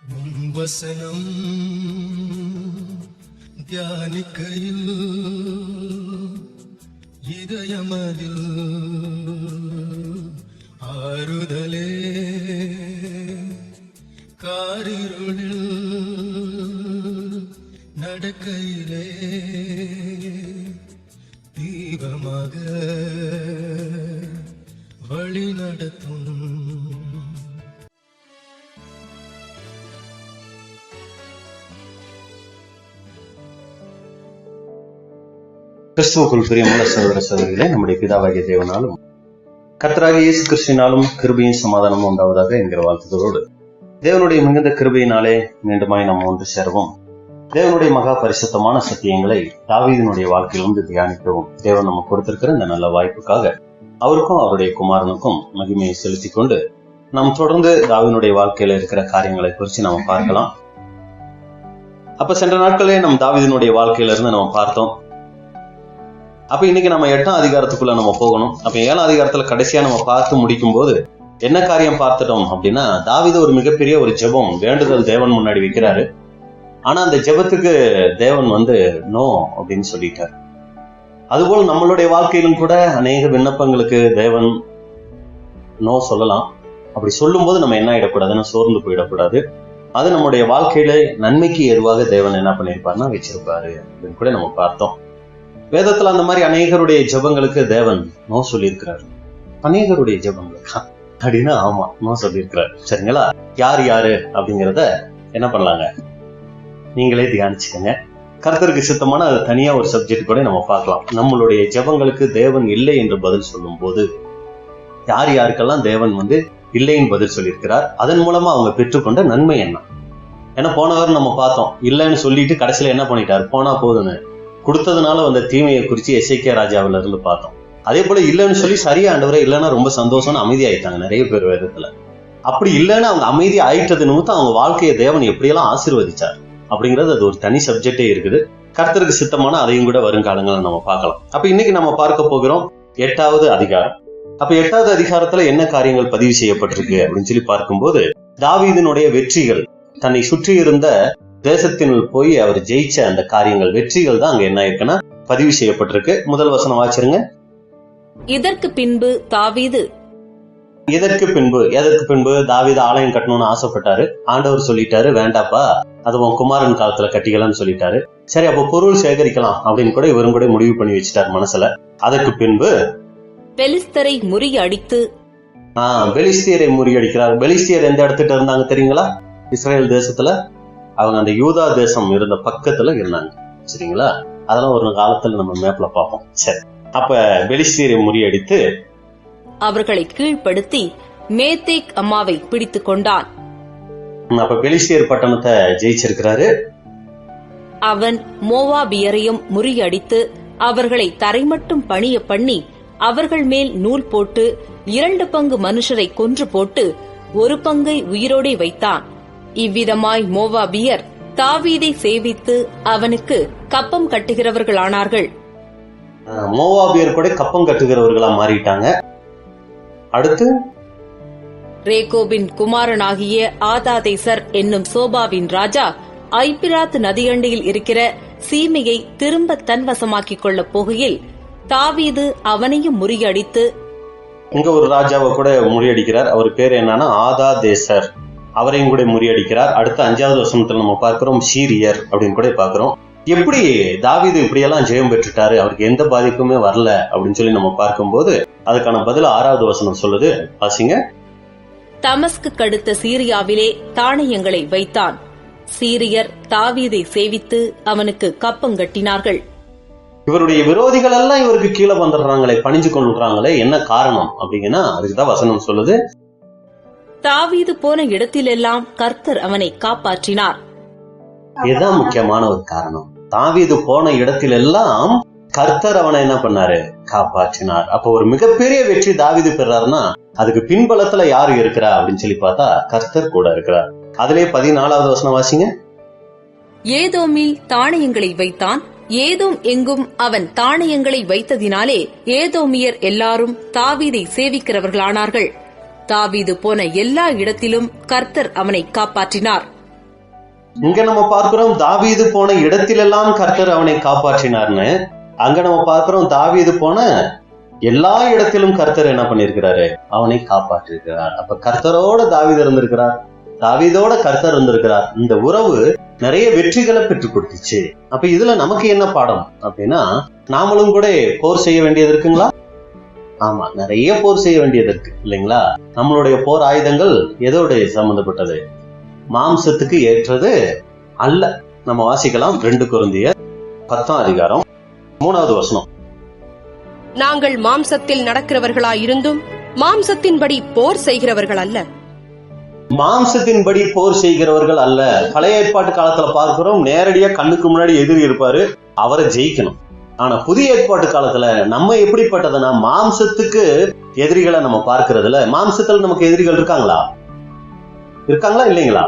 வசனம் தியானிக்கையில் இதயமதில் ஆறுதலே காரிருளில் நடக்கையிலே தீபமாக வழி நடத்தும். கிறிஸ்துவுக்குள் பிரியமுள்ள சகோதர சகோதரிகளே, நம்முடைய பிதாவாகிய தேவனாலும் கர்த்தராகிய இயேசு கிறிஸ்துவினாலும் கிருபையும் சமாதானமும் உண்டாவதாக என்கிற வாழ்த்துதலோடு தேவனுடைய மிகுந்த கிருபையினாலே மீண்டுமாய் நாம் ஒன்று சேர்வோம். தேவனுடைய மகா பரிசுத்தமான சத்தியங்களை தாவீதினுடைய வாழ்க்கையிலிருந்து தியானிக்கவும் தேவன் நமக்கு கொடுத்திருக்கிற இந்த நல்ல வாய்ப்புக்காக அவருக்கும் அவருடைய குமாரனுக்கும் மகிமையை செலுத்திக் கொண்டு நாம் தொடர்ந்து தாவீதினுடைய வாழ்க்கையில இருக்கிற காரியங்களை குறித்து நாம் பார்க்கலாம். அப்ப சென்ற நாட்களே நம் தாவீதினுடைய வாழ்க்கையில இருந்து நம்ம பார்த்தோம். அப்ப இன்னைக்கு நம்ம 8ஆம் அதிகாரத்துக்குள்ள நம்ம போகணும். அப்ப 7ஆம் அதிகாரத்துல கடைசியா நம்ம பார்த்து முடிக்கும் போது என்ன காரியம் பார்த்துட்டோம் அப்படின்னா, தாவீது ஒரு மிகப்பெரிய ஒரு ஜெபம் வேண்டுதல் தேவன் முன்னாடி வைக்கிறாரு. ஆனா அந்த ஜெபத்துக்கு தேவன் நோ அப்படின்னு சொல்லிட்டார். அதுபோல் நம்மளுடைய வாழ்க்கையிலும் கூட அநேக விண்ணப்பங்களுக்கு தேவன் நோ சொல்லலாம். அப்படி சொல்லும் போது நம்ம என்ன ஆயிடக்கூடாதுன்னு சோர்ந்து போயிடக்கூடாது. அது நம்முடைய வாழ்க்கையில நன்மைக்கு ஏதுவாக தேவன் என்ன பண்ணிருப்பாருன்னா வச்சிருப்பாரு அப்படின்னு கூட நம்ம பார்த்தோம். வேதத்துல அந்த மாதிரி அநேகருடைய ஜெபங்களுக்கு தேவன் நோ சொல்லியிருக்கிறார். அநேகருடைய ஜெபங்களுக்கு அப்படின்னா ஆமா நோ சொல்லியிருக்கிறார். சரிங்களா? யார் யாரு அப்படிங்கிறத என்ன பண்ணலாங்க, நீங்களே தியானிச்சுக்கங்க. கர்த்தருக்கு சித்தமான அது தனியா ஒரு சப்ஜெக்ட் கூட நம்ம பார்க்கலாம். நம்மளுடைய ஜெபங்களுக்கு தேவன் இல்லை என்று பதில் சொல்லும் போது யார் யாருக்கெல்லாம் தேவன் இல்லைன்னு பதில் சொல்லியிருக்கிறார், அதன் மூலமா அவங்க பெற்றுக்கொண்ட நன்மை என்ன. ஏன்னா போனவர் நம்ம பார்த்தோம், இல்லைன்னு சொல்லிட்டு கடைசியில என்ன பண்ணிட்டாரு, போனா போதுன்னு கொடுத்ததுனால தீமையை குறிச்சு எசேக்கியா ராஜாவில இருந்து பார்த்தோம். அதே போல இல்லைன்னு சொல்லி சரியா ஆண்டவரே இல்லைன்னா ரொம்ப சந்தோஷம்னு அமைதி ஆயிட்டாங்க நிறைய பேர் வேதத்துல. அப்படி இல்லைன்னு அவங்க அமைதி ஆயிட்டது நிமித்தம் அவங்க வாழ்க்கையை தேவன் எப்படியெல்லாம் ஆசீர்வதிச்சார் அப்படிங்கிறது அது ஒரு தனி சப்ஜெக்டே இருக்குது. கர்த்தருக்கு சித்தமான அதையும் கூட வருங்காலங்களில் நம்ம பார்க்கலாம். அப்ப இன்னைக்கு நம்ம பார்க்க போகிறோம் 8வது அதிகாரம். அப்ப 8வது அதிகாரத்துல என்ன காரியங்கள் பதிவு செய்யப்பட்டிருக்கு அப்படின்னு சொல்லி பார்க்கும்போது, தாவீதினுடைய வெற்றிகள், தன்னை சுற்றி இருந்த தேசத்தினுள் போய் அவர் ஜெயிச்ச அந்த காரியங்கள், வெற்றிகள் தான் அங்க என்ன இருக்குன்னா பதிவு செய்யப்பட்டிருக்கு. முதல் வசனம் வாசிருங்க. இதற்கு பின்பு தாவீது எதற்கு பின்பு தாவீது ஆலயம் கட்டணும்னு ஆசைப்பட்டாரு. ஆண்டவர் சொல்லிட்டாரு வேண்டாப்பா, அது உன் குமாரன் காலத்துல கட்டிக்கலாம்னு சொல்லிட்டாரு. சரி அப்ப பொருள் சேகரிக்கலாம் அப்படின்னு கூட இவரும் கூட முடிவு பண்ணி வச்சுட்டார் மனசுல. அதற்கு பின்பு பெலிஸ்தரை முறியடித்து பெலிஸ்தியரை முறியடிக்கிறார். பெலிஸ்தியர் எந்த இடத்துட்டு இருந்தாங்க தெரியுங்களா? இஸ்ரேல் தேசத்துல. அவங்க அந்த யூதா தேசம் இருந்த பக்கத்துல இருந்தாங்க. சரிங்களா? அதெல்லாம் ஒரு காலத்துல நம்ம மேப்ல பார்ப்போம். சரி, அப்ப பெலிஸ்தியரை முறியடித்து அவர்களை கீழ்ப்படுத்தி மேத்தேக் அம்மாவை பிடித்துக் கொண்டான். அப்ப பெலிஸ்தியர் பட்டணத்தை ஜெயிச்சிருக்கிறாரு. அவன் மோவாபியரையும் முறியடித்து அவர்களை தரைமட்டும் பணிய பண்ணி அவர்கள் மேல் நூல் போட்டு 2 பங்கு மனுஷரை கொன்று போட்டு 1 பங்கை உயிரோடே வைத்தான். இவ்விதமாய் மோவாபியர் தாவீதை சேவித்து அவனுக்கு கப்பம் கட்டுகிறவர்களானார்கள். மோவாபியர் கூட கப்பம் கட்டுகிறவர்களா மாறிட்டாங்க. அடுத்து ரேகோபின் குமாரனாகிய ஆதாதேசர் என்னும் சோபாவின் ராஜா ஐபிராத் நதியண்டையில் இருக்கிற சீமையை திரும்ப தன்வசமாக்கிக் கொள்ளப் போகையில் தாவீது அவனையும் முறியடித்து, இங்க ஒரு ராஜாவை கூட முறியடிக்கிறார். அவர் பேர் என்னன்னா ஆதாதேசர். அவரையும் கூட முறியடிக்கிறார். அடுத்த 5வது வசனத்துல நம்ம பார்க்கிறோம் சீரியர் அப்படின்னு கூட பார்க்கிறோம். எப்படி தாவீது இப்படியெல்லாம் ஜெயம் பெற்றுட்டாரு, அவருக்கு எந்த பாதிப்புமே வரல அப்படின்னு சொல்லி நம்ம பார்க்கும்போது அதுக்கான பதில் 6வது வசனம் சொல்லுது. வாசிங்க. தமஸ்கு கடுத்த சீரியாவிலே தானியங்களை வைத்தான். சீரியர் தாவீதை சேவித்து அவனுக்கு கப்பங்கட்டினார்கள். இவருடைய விரோதிகள் எல்லாம் இவருக்கு கீழே வந்துடுறாங்களே, பணிஞ்சு கொள்றாங்களே, என்ன காரணம் அப்படிங்கன்னா அதுக்குதான் வசனம் சொல்லுது. தாவீது போன இடத்திலெல்லாம் கர்த்தர் அவனை காப்பாற்றினார். இதுதான் முக்கியமான ஒரு காரணம். தாவீது போன இடத்திலெல்லாம் கர்த்தர் அவனை என்ன பண்ணாரு, காப்பாற்றினார். அப்ப ஒரு மிகப்பெரிய வெற்றி தாவீது பெறாருன்னா அதுக்கு பின்பலத்துல யாரு இருக்கிறா அப்படின்னு சொல்லி பார்த்தா கர்த்தர் கூட இருக்கிறார். அதிலே 14வது வசனம் வாசிங்க. ஏதோமில் தானியங்களை வைத்தான். ஏதோம் எங்கும் அவன் தானியங்களை வைத்ததினாலே ஏதோமியர் எல்லாரும் தாவீதை சேவிக்கிறவர்களானார்கள். தாவீது போன எல்லா இடத்திலும் கர்த்தர் அவனை காப்பாற்றினார். இங்க நம்ம பார்க்கிறோம் தாவீது போன இடத்திலெல்லாம் கர்த்தர் அவனை காப்பாற்றினார்னு. அங்க நம்ம பார்க்கிறோம் தாவீது போன எல்லா இடத்திலும் கர்த்தர் என்ன பண்ணிருக்கிறாரு, அவனை காப்பாற்றிருக்கிறார். அப்ப கர்த்தரோட தாவீது இருந்திருக்கிறார், தாவீதோட கர்த்தர் இருந்திருக்கிறார். இந்த உறவு நிறைய வெற்றிகளை பெற்றுக் கொடுத்துச்சு. அப்ப இதுல நமக்கு என்ன பாடம் அப்படின்னா, நாமளும் கூட போர் செய்ய வேண்டியது இருக்குங்களா? ஆமா, நிறைய போர் செய்ய வேண்டியது இருக்கு இல்லைங்களா? நம்மளுடைய போர் ஆயுதங்கள் எதோட சம்பந்தப்பட்டது? மாம்சத்துக்கு ஏற்றது அல்ல. நம்ம வாசிக்கலாம் 2 கொரிந்தியர் 10ஆம் அதிகாரம் 3வது வசனம். நாங்கள் மாம்சத்தில் நடக்கிறவர்களாயிருந்தும் மாம்சத்தின்படி போர் செய்கிறவர்கள் அல்ல. மாம்சத்தின்படி போர் செய்கிறவர்கள் அல்ல. பழைய ஏற்பாட்டு காலத்துல பார்க்கிறோம், நேரடியா கண்ணுக்கு முன்னாடி எதிரி இருப்பாரு, அவரை ஜெயிக்கணும். ஆனா புதிய ஏற்பாட்டு காலத்துல நம்ம எப்படிப்பட்டதுன்னா, மாம்சத்துக்கு எதிரிகளை நம்ம பார்க்கறதுல, மாம்சத்துல நமக்கு எதிரிகள் இருக்காங்களா? இருக்காங்களா இல்லைங்களா?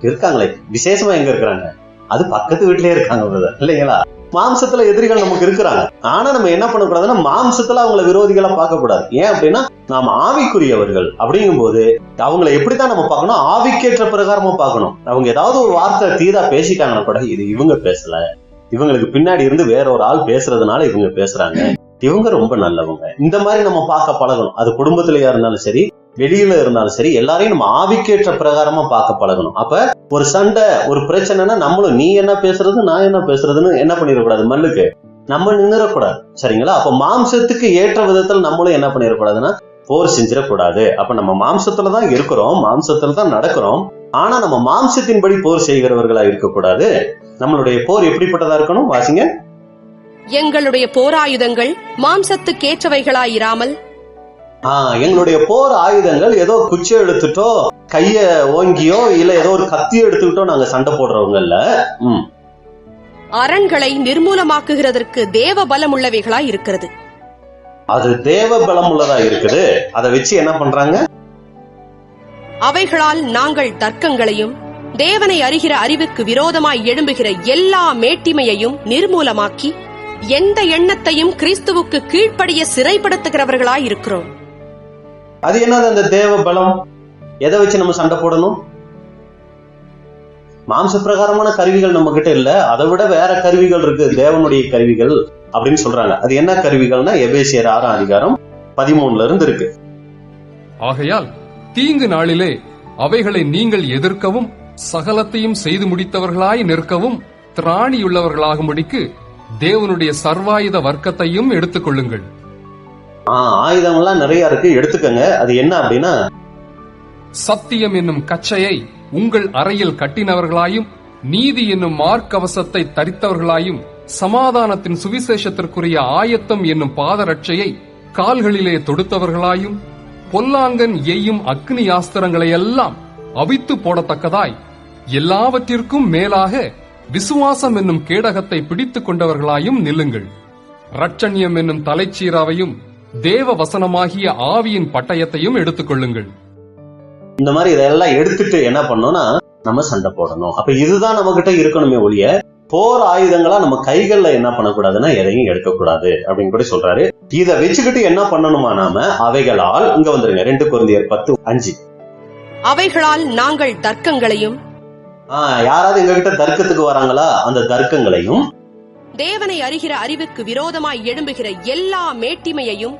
இருக்காங்களே. விசேஷமா எங்க இருக்கிறாங்க? அது பக்கத்து வீட்டிலே இருக்காங்க இல்லைங்களா? மாம்சத்துல எதிரிகள் நமக்கு இருக்கிறாங்க. ஆனா நம்ம என்ன பண்ணக்கூடாதுன்னா, மாம்சத்துல அவங்களை விரோதிகளா பார்க்க கூடாது. ஏன் அப்படின்னா, நாம் ஆவிக்குரியவர்கள் அப்படிங்கும் போது அவங்களை எப்படித்தான் நம்ம பார்க்கணும், ஆவிக்கேற்ற பிரகாரமா பார்க்கணும். அவங்க ஏதாவது ஒரு வார்த்தை தீரா பேசிட்டாங்கன்னா கூட, இது இவங்க பேசல, இவங்களுக்கு பின்னாடி இருந்து வேற ஒரு ஆள் பேசுறதுனால இவங்க பேசுறாங்க, இவங்க ரொம்ப நல்லவங்க, இந்த மாதிரி நம்ம பார்க்க பழகணும். அது குடும்பத்திலயா இருந்தாலும் சரி, வெளியில இருந்தாலும் சரி, எல்லாரையும் நம்ம ஆவிக்கேற்ற பிரகாரமா பார்க்க பழகணும். அப்ப ஒரு சண்டை, ஒரு பிரச்சனைனா நம்மளும் நீ என்ன பேசுறது நான் என்ன பேசுறதுன்னு என்ன பண்ணிடக்கூடாது, மல்லுக்கு நம்ம நின்னுடக்கூடாது. சரிங்களா? அப்ப மாம்சத்துக்கு ஏற்ற விதத்தில் நம்மளும் என்ன பண்ணிடக்கூடாதுன்னா போர் செஞ்சிடக்கூடாது. அப்ப நம்ம மாம்சத்துலதான் இருக்கிறோம், மாம்சத்துல தான் நடக்கிறோம். ஆனா நம்ம மாம்சத்தின்படி போர் செய்கிறவர்களா இருக்கக்கூடாது. நம்மளுடைய போர் எப்படிப்பட்டதா இருக்கணும்? வாசிங்க. எங்களுடைய போராயுதங்கள் மாம்சத்துக்கேற்றவைகளாயிராமல், எங்களுடைய போர் ஆயுதங்கள் ஏதோ குச்சி எடுத்துட்டோ, கைய ஓங்கியோ, இல்ல ஏதோ ஒரு கத்தியோ எடுத்துக்கிட்டோ நாங்க சண்டை போடுறவங்க இல்ல. அரண்களை நிர்மூலமாக்குகிறதற்கு தேவ பலம் உள்ளவைகளாய் இருக்கிறது. அது தேவ பலம் உள்ளதா இருக்குது. அதை வச்சு என்ன பண்றாங்க? அவைகளால் நாங்கள் தர்க்கங்களையும் தேவனை அறிகிற அறிவுக்கு விரோதமாய் எழும்புகிற எல்லா மேட்டிமையையும் நிர்மூலமாக்கி எந்த எண்ணத்தையும் கிறிஸ்துவுக்கு கீழ்ப்படிய சிறைப்படுத்துகிறவர்களாய் இருக்கிறோம். அது என்னது அந்த தேவ பலம்? எதை வச்சு நம்ம சண்டை போடணும்? மாம்ச பிரகாரமான கருவிகள் நம்ம கிட்ட இல்ல, அதை விட வேற கருவிகள் இருக்கு, தேவனுடைய கருவிகள் அப்படின்னு சொல்றாங்க. அது என்ன கருவிகள்னா, எபேசியர் 6ஆம் அதிகாரம் 13ல இருந்து இருக்கு. ஆகையால் தீங்கு நாளிலே அவைகளை நீங்கள் எதிர்க்கவும் சகலத்தையும் செய்து முடித்தவர்களாய் நிற்கவும் திராணியுள்ளவர்களாகும்படிக்கு தேவனுடைய சர்வாயுத வர்க்கத்தையும் எடுத்துக்கொள்ளுங்கள். ஆயுதங்கள்லாம் நிறைய இருக்கு, எடுத்துக்கங்க. அது என்ன அப்படின்னா, சத்தியம் என்னும் கச்சையை உங்கள் அறையில் கட்டினவர்களாயும், நீதி என்னும் மார்க்கவசத்தை தரித்தவர்களாயும், சமாதானத்தின் சுவிசேஷத்திற்குரிய ஆயத்தம் என்னும் பாதரட்சையை கால்களிலே தொடுத்தவர்களாயும், பொல்லாங்கன் எய்யும் அக்னி ஆஸ்திரங்களையெல்லாம் அவித்து போடத்தக்கதாய் எல்லாவற்றிற்கும் மேலாக விசுவாசம் என்னும் கேடகத்தை பிடித்துக் கொண்டவர்களாயும் நில்லுங்கள். ரட்சண்யம் என்னும் தலைச்சீராவையும் தேவ வசனமாகிய ஆவியின் பட்டயத்தையும் எடுத்துக்கொள்ளுங்கள். இந்த மாதிரி இதெல்லாம் எடுத்துட்டு என்ன பண்ணோம்னா நம்ம சண்டை போடணும். அப்ப இதுதான் நம்ம கிட்ட இருக்கணுமே ஒழிய, போர் ஆயுதங்களா நம்ம கைகள்ல என்ன பண்ணக்கூடாதுன்னா எதையும் எடுக்கக்கூடாது அப்படின்னு கூட சொல்றாரு. இதை வச்சுக்கிட்டு என்ன பண்ணணுமா நாம, அவைகளால், இங்க வந்துருங்க 2 கொரிந்தியர் 10:5, அவைகளால் நாங்கள் தர்க்கங்களையும், யாராவது எங்க கிட்ட தர்க்கத்துக்கு வராங்களா, அந்த தர்க்கங்களையும், தேவனை அறிகிற அறிவுக்கு விரோதமாய் எழும்புகிற எல்லா மேட்டிமையையும்,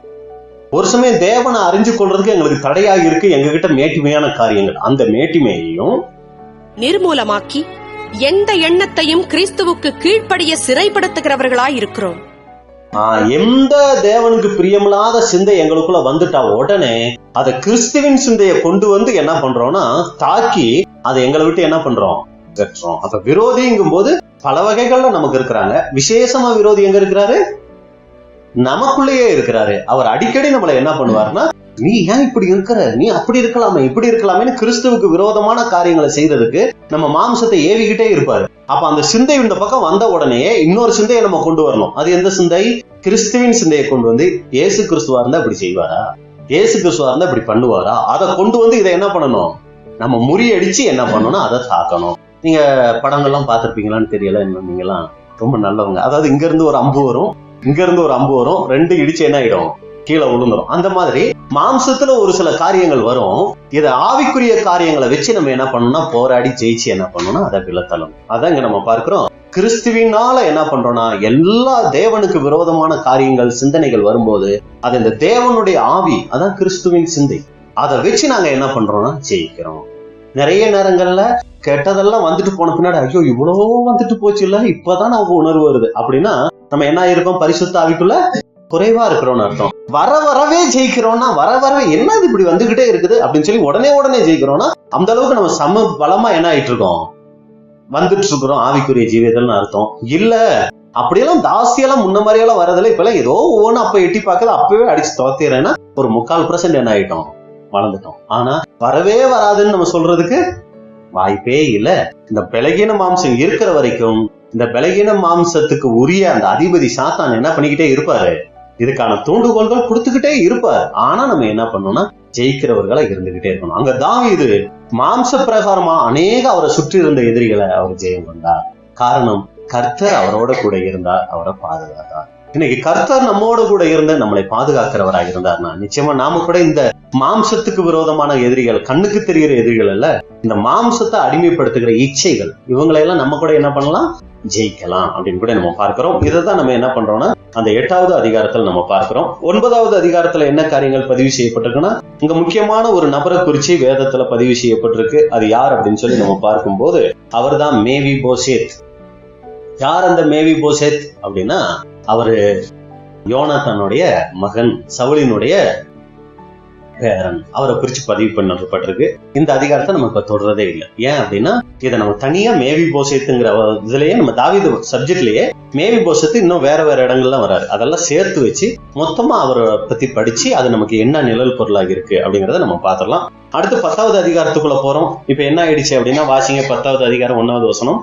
ஒரு சமயம் தேவனை அறிஞ்சு கொள்றதுக்கு எங்களுக்கு தடையாக இருக்கு எங்க கிட்ட மேட்டிமையான காரியங்கள், அந்த மேட்டிமையையும் நிர்மூலமாக்கி எந்த எண்ணத்தையும் கிறிஸ்துவுக்கு கீழ்ப்படிய சிறைப்படுத்துகிறவர்களாய் இருக்கிறோம். எந்த தேவனுக்கு பிரியமில்லாத சிந்தை எங்களுக்குள்ள வந்துட்டா உடனே அதை கிறிஸ்துவின் சிந்தையை கொண்டு வந்து என்ன பண்றோம்னா தாக்கி அதை எங்களை விட்டு என்ன பண்றோம், கட்டுறோம். அப்ப விரோதிங்கும் போது பல வகைகள்ல நமக்கு இருக்கிறாங்க. விசேஷமா விரோதி எங்க இருக்கிறாரு? நமக்குள்ளேயே இருக்கிறாரு. அவர் அடிக்கடி நம்மளை என்ன பண்ணுவாருன்னா, நீ ஏன் இப்படி இருக்கிற, நீ அப்படி இருக்கலாமே, இப்படி இருக்கலாமே கிறிஸ்துவுக்கு விரோதமான காரியங்களை செய்யறதுக்கு நம்ம மாம்சத்தை ஏவிக்கிட்டே இருப்பாரு. அப்ப அந்த சிந்தை இந்த பக்கம் வந்த உடனே இன்னொரு சிந்தையை நம்ம கொண்டு வரணும். அது எந்த சிந்தை? கிறிஸ்துவின் சிந்தையை கொண்டு வந்து, ஏசு கிறிஸ்துவா இருந்தா இப்படி செய்வாரா, ஏசு கிறிஸ்துவா இருந்தா இப்படி பண்ணுவாரா, அதை கொண்டு வந்து இதை என்ன பண்ணணும், நம்ம முறியடிச்சு என்ன பண்ணணும், அதை தாக்கணும். நீங்க படங்கள்லாம் பார்த்திருப்பீங்களான்னு தெரியல, நீங்கெல்லாம் ரொம்ப நல்லவங்க. அதாவது இங்க இருந்து ஒரு அம்பு வரும், இங்க இருந்து ஒரு அம்பு வரும், ரெண்டு இடிச்சு என்ன ஆயிடும், கீழே விழுந்துரும். அந்த மாதிரி மாம்சத்துல ஒரு சில காரியங்கள் வரும். இத ஆவிக்குரிய காரியங்களை வச்சு நம்ம என்ன பண்ணணும்னா போராடி ஜெயிச்சு என்ன பண்ணணும்னா அதை விலத்தலும். அதான் இங்க நம்ம பார்க்கிறோம். கிறிஸ்துவினால என்ன பண்றோம்னா எல்லா தேவனுக்கு விரோதமான காரியங்கள் சிந்தனைகள் வரும்போது அது இந்த தேவனுடைய ஆவி, அதான் கிறிஸ்துவின் சிந்தை, அதை வச்சு நாங்க என்ன பண்றோம்னா ஜெயிக்கிறோம். நிறைய நேரங்கள்ல கெட்டதெல்லாம் வந்துட்டு போன பின்னாடி ஐயோ இவ்வளவோ வந்துட்டு போச்சு இல்ல, இப்பதான் நமக்கு உணர்வு வருது அப்படின்னா நம்ம என்ன இருக்கோம், பரிசுத்த ஆவிக்குள்ள குறைவா இருக்கிறோம்னு அர்த்தம். வர வரவே ஜெயிக்கிறோம்னா வர வரவே என்னது இப்படி வந்துகிட்டே இருக்குது அப்படின்னு சொல்லி உடனே ஜெயிக்கிறோம்னா அந்த அளவுக்கு நம்ம சம பலமா என்ன ஆயிட்டு இருக்கோம், வந்துட்டு இருக்கிறோம் ஆவிக்குரிய ஜீவியத்தல்னு அர்த்தம். இல்ல அப்படியெல்லாம் தாசியெல்லாம் முன்ன மாதிரியெல்லாம் வரதில்லை, இப்ப எல்லாம் ஏதோ ஒவ்வொன்னு அப்ப எட்டி பார்க்கறது அப்பவே அடிச்சு துவத்திடுறேன்னா ஒரு 3/4% என்ன ஆயிட்டோம், வளர்ந்துட்டோம். ஆனா வரவே வராதுன்னு நம்ம சொல்றதுக்கு வாய்ப்பே இல்ல. இந்த பலகீன மாம்சம் இருக்கிற வரைக்கும் இந்த பலகீன மாம்சத்துக்கு உரிய அந்த அதிபதி சாத்தான் என்ன பண்ணிக்கிட்டே இருப்பாரு, இதுக்கான தூண்டுகோள்கள் கொடுத்துக்கிட்டே இருப்பார். ஆனா நம்ம என்ன பண்ணோம்னா ஜெயிக்கிறவர்களா இருந்துகிட்டே இருக்கணும். அங்க தாவீது மாம்ச பிரகாரமா அநேக அவரை சுற்றி இருந்த எதிரிகளை அவர் ஜெயம் கொண்டார். காரணம், கர்த்தர் அவரோட கூட இருந்தார், அவரை பாதுகாத்தார். இன்னைக்கு கர்த்தர் நம்மோட கூட இருந்து நம்மளை பாதுகாக்கிறவராக இருந்தார்னா நிச்சயமா நாம கூட இந்த மாம்சத்துக்கு விரோதமான எதிரிகள், கண்ணுக்கு தெரிகிற எதிரிகள் அல்ல, இந்த மாம்சத்தை அடிமைப்படுத்துகிற இச்சைகள், இவங்களையெல்லாம் நம்ம கூட என்ன பண்ணலாம், ஜெயிக்கலாம் அப்படின்னு கூட நம்ம பார்க்கிறோம். இதைதான் நம்ம என்ன பண்றோம்னா அந்த 8வது அதிகாரத்தில் நம்ம பார்க்கிறோம். 9வது அதிகாரத்துல என்ன காரியங்கள் பதிவு செய்யப்பட்டிருக்குன்னா இங்க முக்கியமான ஒரு நபரை குறிச்சு வேதத்துல பதிவு செய்யப்பட்டிருக்கு. அது யார் அப்படின்னு சொல்லி நம்ம பார்க்கும்போது அவர் தான் மேவி போசேத். யார் அந்த மேவி போசேத் அப்படின்னா அவரு யோனாத்தானுடைய மகன், சவுலினுடைய பேரன். அவரை குறிச்சு பதிவு பண்ணப்பட்டிருக்கு. இந்த அதிகாரத்தை நம்ம இப்ப தொடர்றதே இல்லை. ஏன் அப்படின்னா இதை நம்ம தனியா மேவி போசேத்துங்கிற இதுலயே நம்ம தாவீது சப்ஜெக்ட்லயே மேவி போசத்து இன்னும் வேற இடங்கள்லாம் வராரு. அதெல்லாம் சேர்த்து வச்சு மொத்தமா அவரை பத்தி படிச்சு அது நமக்கு என்ன நிழல் பொருளாக இருக்கு அப்படிங்கறத நம்ம பாத்திரலாம். அடுத்து 10வது அதிகாரத்துக்குள்ள போறோம். இப்ப என்ன ஆயிடுச்சு அப்படின்னா வாசிங்க 10வது அதிகாரம் 1வது வசனம்.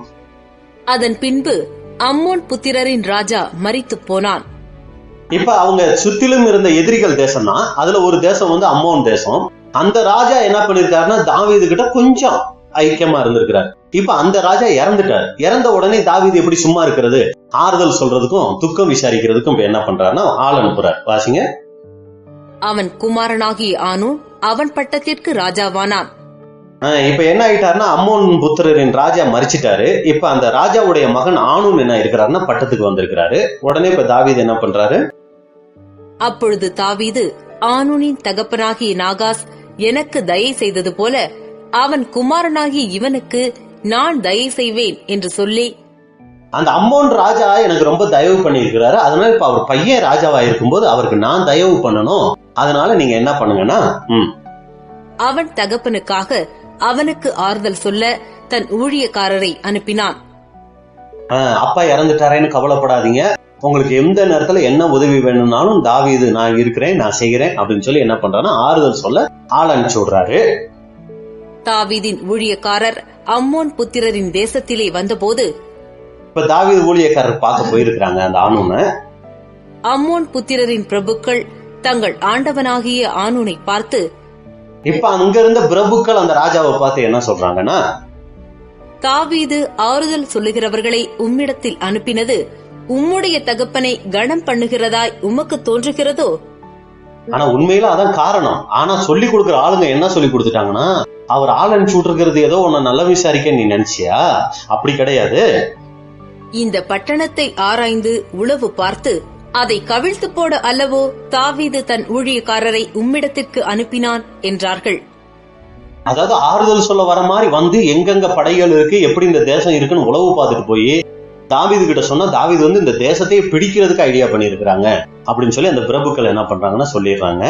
அதன் பின்பு அம்மோன் புத்திரரின் ராஜா மரித்து போனான். இப்ப அவங்க சுத்திலும் இருந்த எதிரிகள் தேசம் தான். அதுல ஒரு தேசம் வந்து அம்மோன் தேசம். அந்த ராஜா என்ன பண்ணிருக்காருன்னா தாவீது கிட்ட கொஞ்சம் ஐக்கியமா இருந்திருக்கிறார். இப்ப அந்த ராஜா இறந்துட்டார். இறந்த உடனே தாவீது எப்படி சும்மா இருக்கிறது, ஆறுதல் சொல்றதுக்கும் துக்கம் விசாரிக்கிறதுக்கும் இப்ப என்ன பண்றாருன்னா ஆள் அனுப்புறார். வாசிங்க. அவன் குமாரனாகிய ஆனூன் அவன் பட்டத்திற்கு ராஜாவானான். இப்ப என்ன ஆயிட்டாருன்னா அம்மோன் புத்திரரின் ராஜா மரிச்சிட்டாரு. இப்ப அந்த ராஜாவுடைய மகன் ஆனூன் என்ன இருக்கிறாருன்னா பட்டத்துக்கு வந்திருக்கிறாரு. உடனே இப்ப தாவீது என்ன பண்றாரு, அப்பொழுது தாவீது ஆனூனின் தகப்பனாகிய நாகாஸ் எனக்கு தயை செய்தது போல அவன் குமாரனாகிய இவனுக்கு நான் தயை செய்வேன் என்று சொல்லி, அந்த அம்மோன் ராஜா எனக்கு ரொம்ப தயவு பண்ணியிருக்கிறாரு, அதனால இப்ப அவர் பையன் ராஜாவா இருக்கும்போது அவருக்கு நான் தயவு பண்ணணும், அதனால நீங்க என்ன பண்ணுங்கன்னா அவன் தகப்பனுக்காக அவனுக்கு ஆறுதல் சொல்ல தன் ஊழியக்காரரை அனுப்பினான். அப்பா இறந்துட்டாரேன்னு கவலைப்படாதீங்க, உங்களுக்கு எந்த நேரத்துல என்ன உதவி வேணும்னாலும் தாவீது நான் இருக்கிறேன், நான் செய்கிறேன் அப்படின்னு சொல்லி என்ன பண்றாருன்னா ஆறுதல் சொல்ல ஆள் அனுப்பிச்சு விடுறாரு. தாவீதின் ஊழியக்காரர் அம்மோன் புத்திரரின் தேசத்திலே வந்தபோது இப்ப தாவீது ஊழியக்காரர் பார்க்க போயிருக்கிறாங்க அந்த ஆனூனை. அம்மோன் புத்திரரின் பிரபுக்கள் தங்கள் ஆண்டவனாகிய ஆனூனை பார்த்து, இப்ப அங்க இருந்த பிரபுக்கள் அந்த ராஜாவை பார்த்து என்ன சொல்றாங்கன்னா, தாவீது ஆறுதல் சொல்லுகிறவர்களை உம்மிடத்தில் அனுப்பினது உம்முடைய தகப்பனை கனம் பண்ணுகிறதாய் உமக்கு தோன்றுகிறதோ? ஆனா உண்மையில அதான் காரணம். ஆனா சொல்லி கொடுக்கிற ஆளுங்க என்ன சொல்லி கொடுத்துட்டாங்கன்னா, அவர் ஆள் அனுப்பிச்சு விட்டுருக்கிறது ஏதோ உன்னை நல்ல விசாரிக்க நீ நினைச்சியா? அப்படி கிடையாது. இந்த பட்டணத்தை ஆராய்ந்து உளவு பார்த்து அதை கவிழ்த்து போட அல்லவோ தாவீது தன் ஊழியக்காரரை உம்மிடத்திற்கு அனுப்பினான் என்றார்கள். அதாவது ஆறுதல் சொல்ல வர மாதிரி வந்து எங்கெங்க படைகள் இருக்கு, எப்படி இந்த தேசம் இருக்குன்னு உளவு பார்த்துட்டு போய் தாவீது கிட்ட சொன்னா தாவீது வந்து இந்த தேசத்தையே பிடிக்கிறதுக்கு ஐடியா பண்ணிருக்கிறாங்க அப்படின்னு சொல்லி அந்த பிரபுக்கள் என்ன பண்றாங்கன்னா சொல்லிடுறாங்க.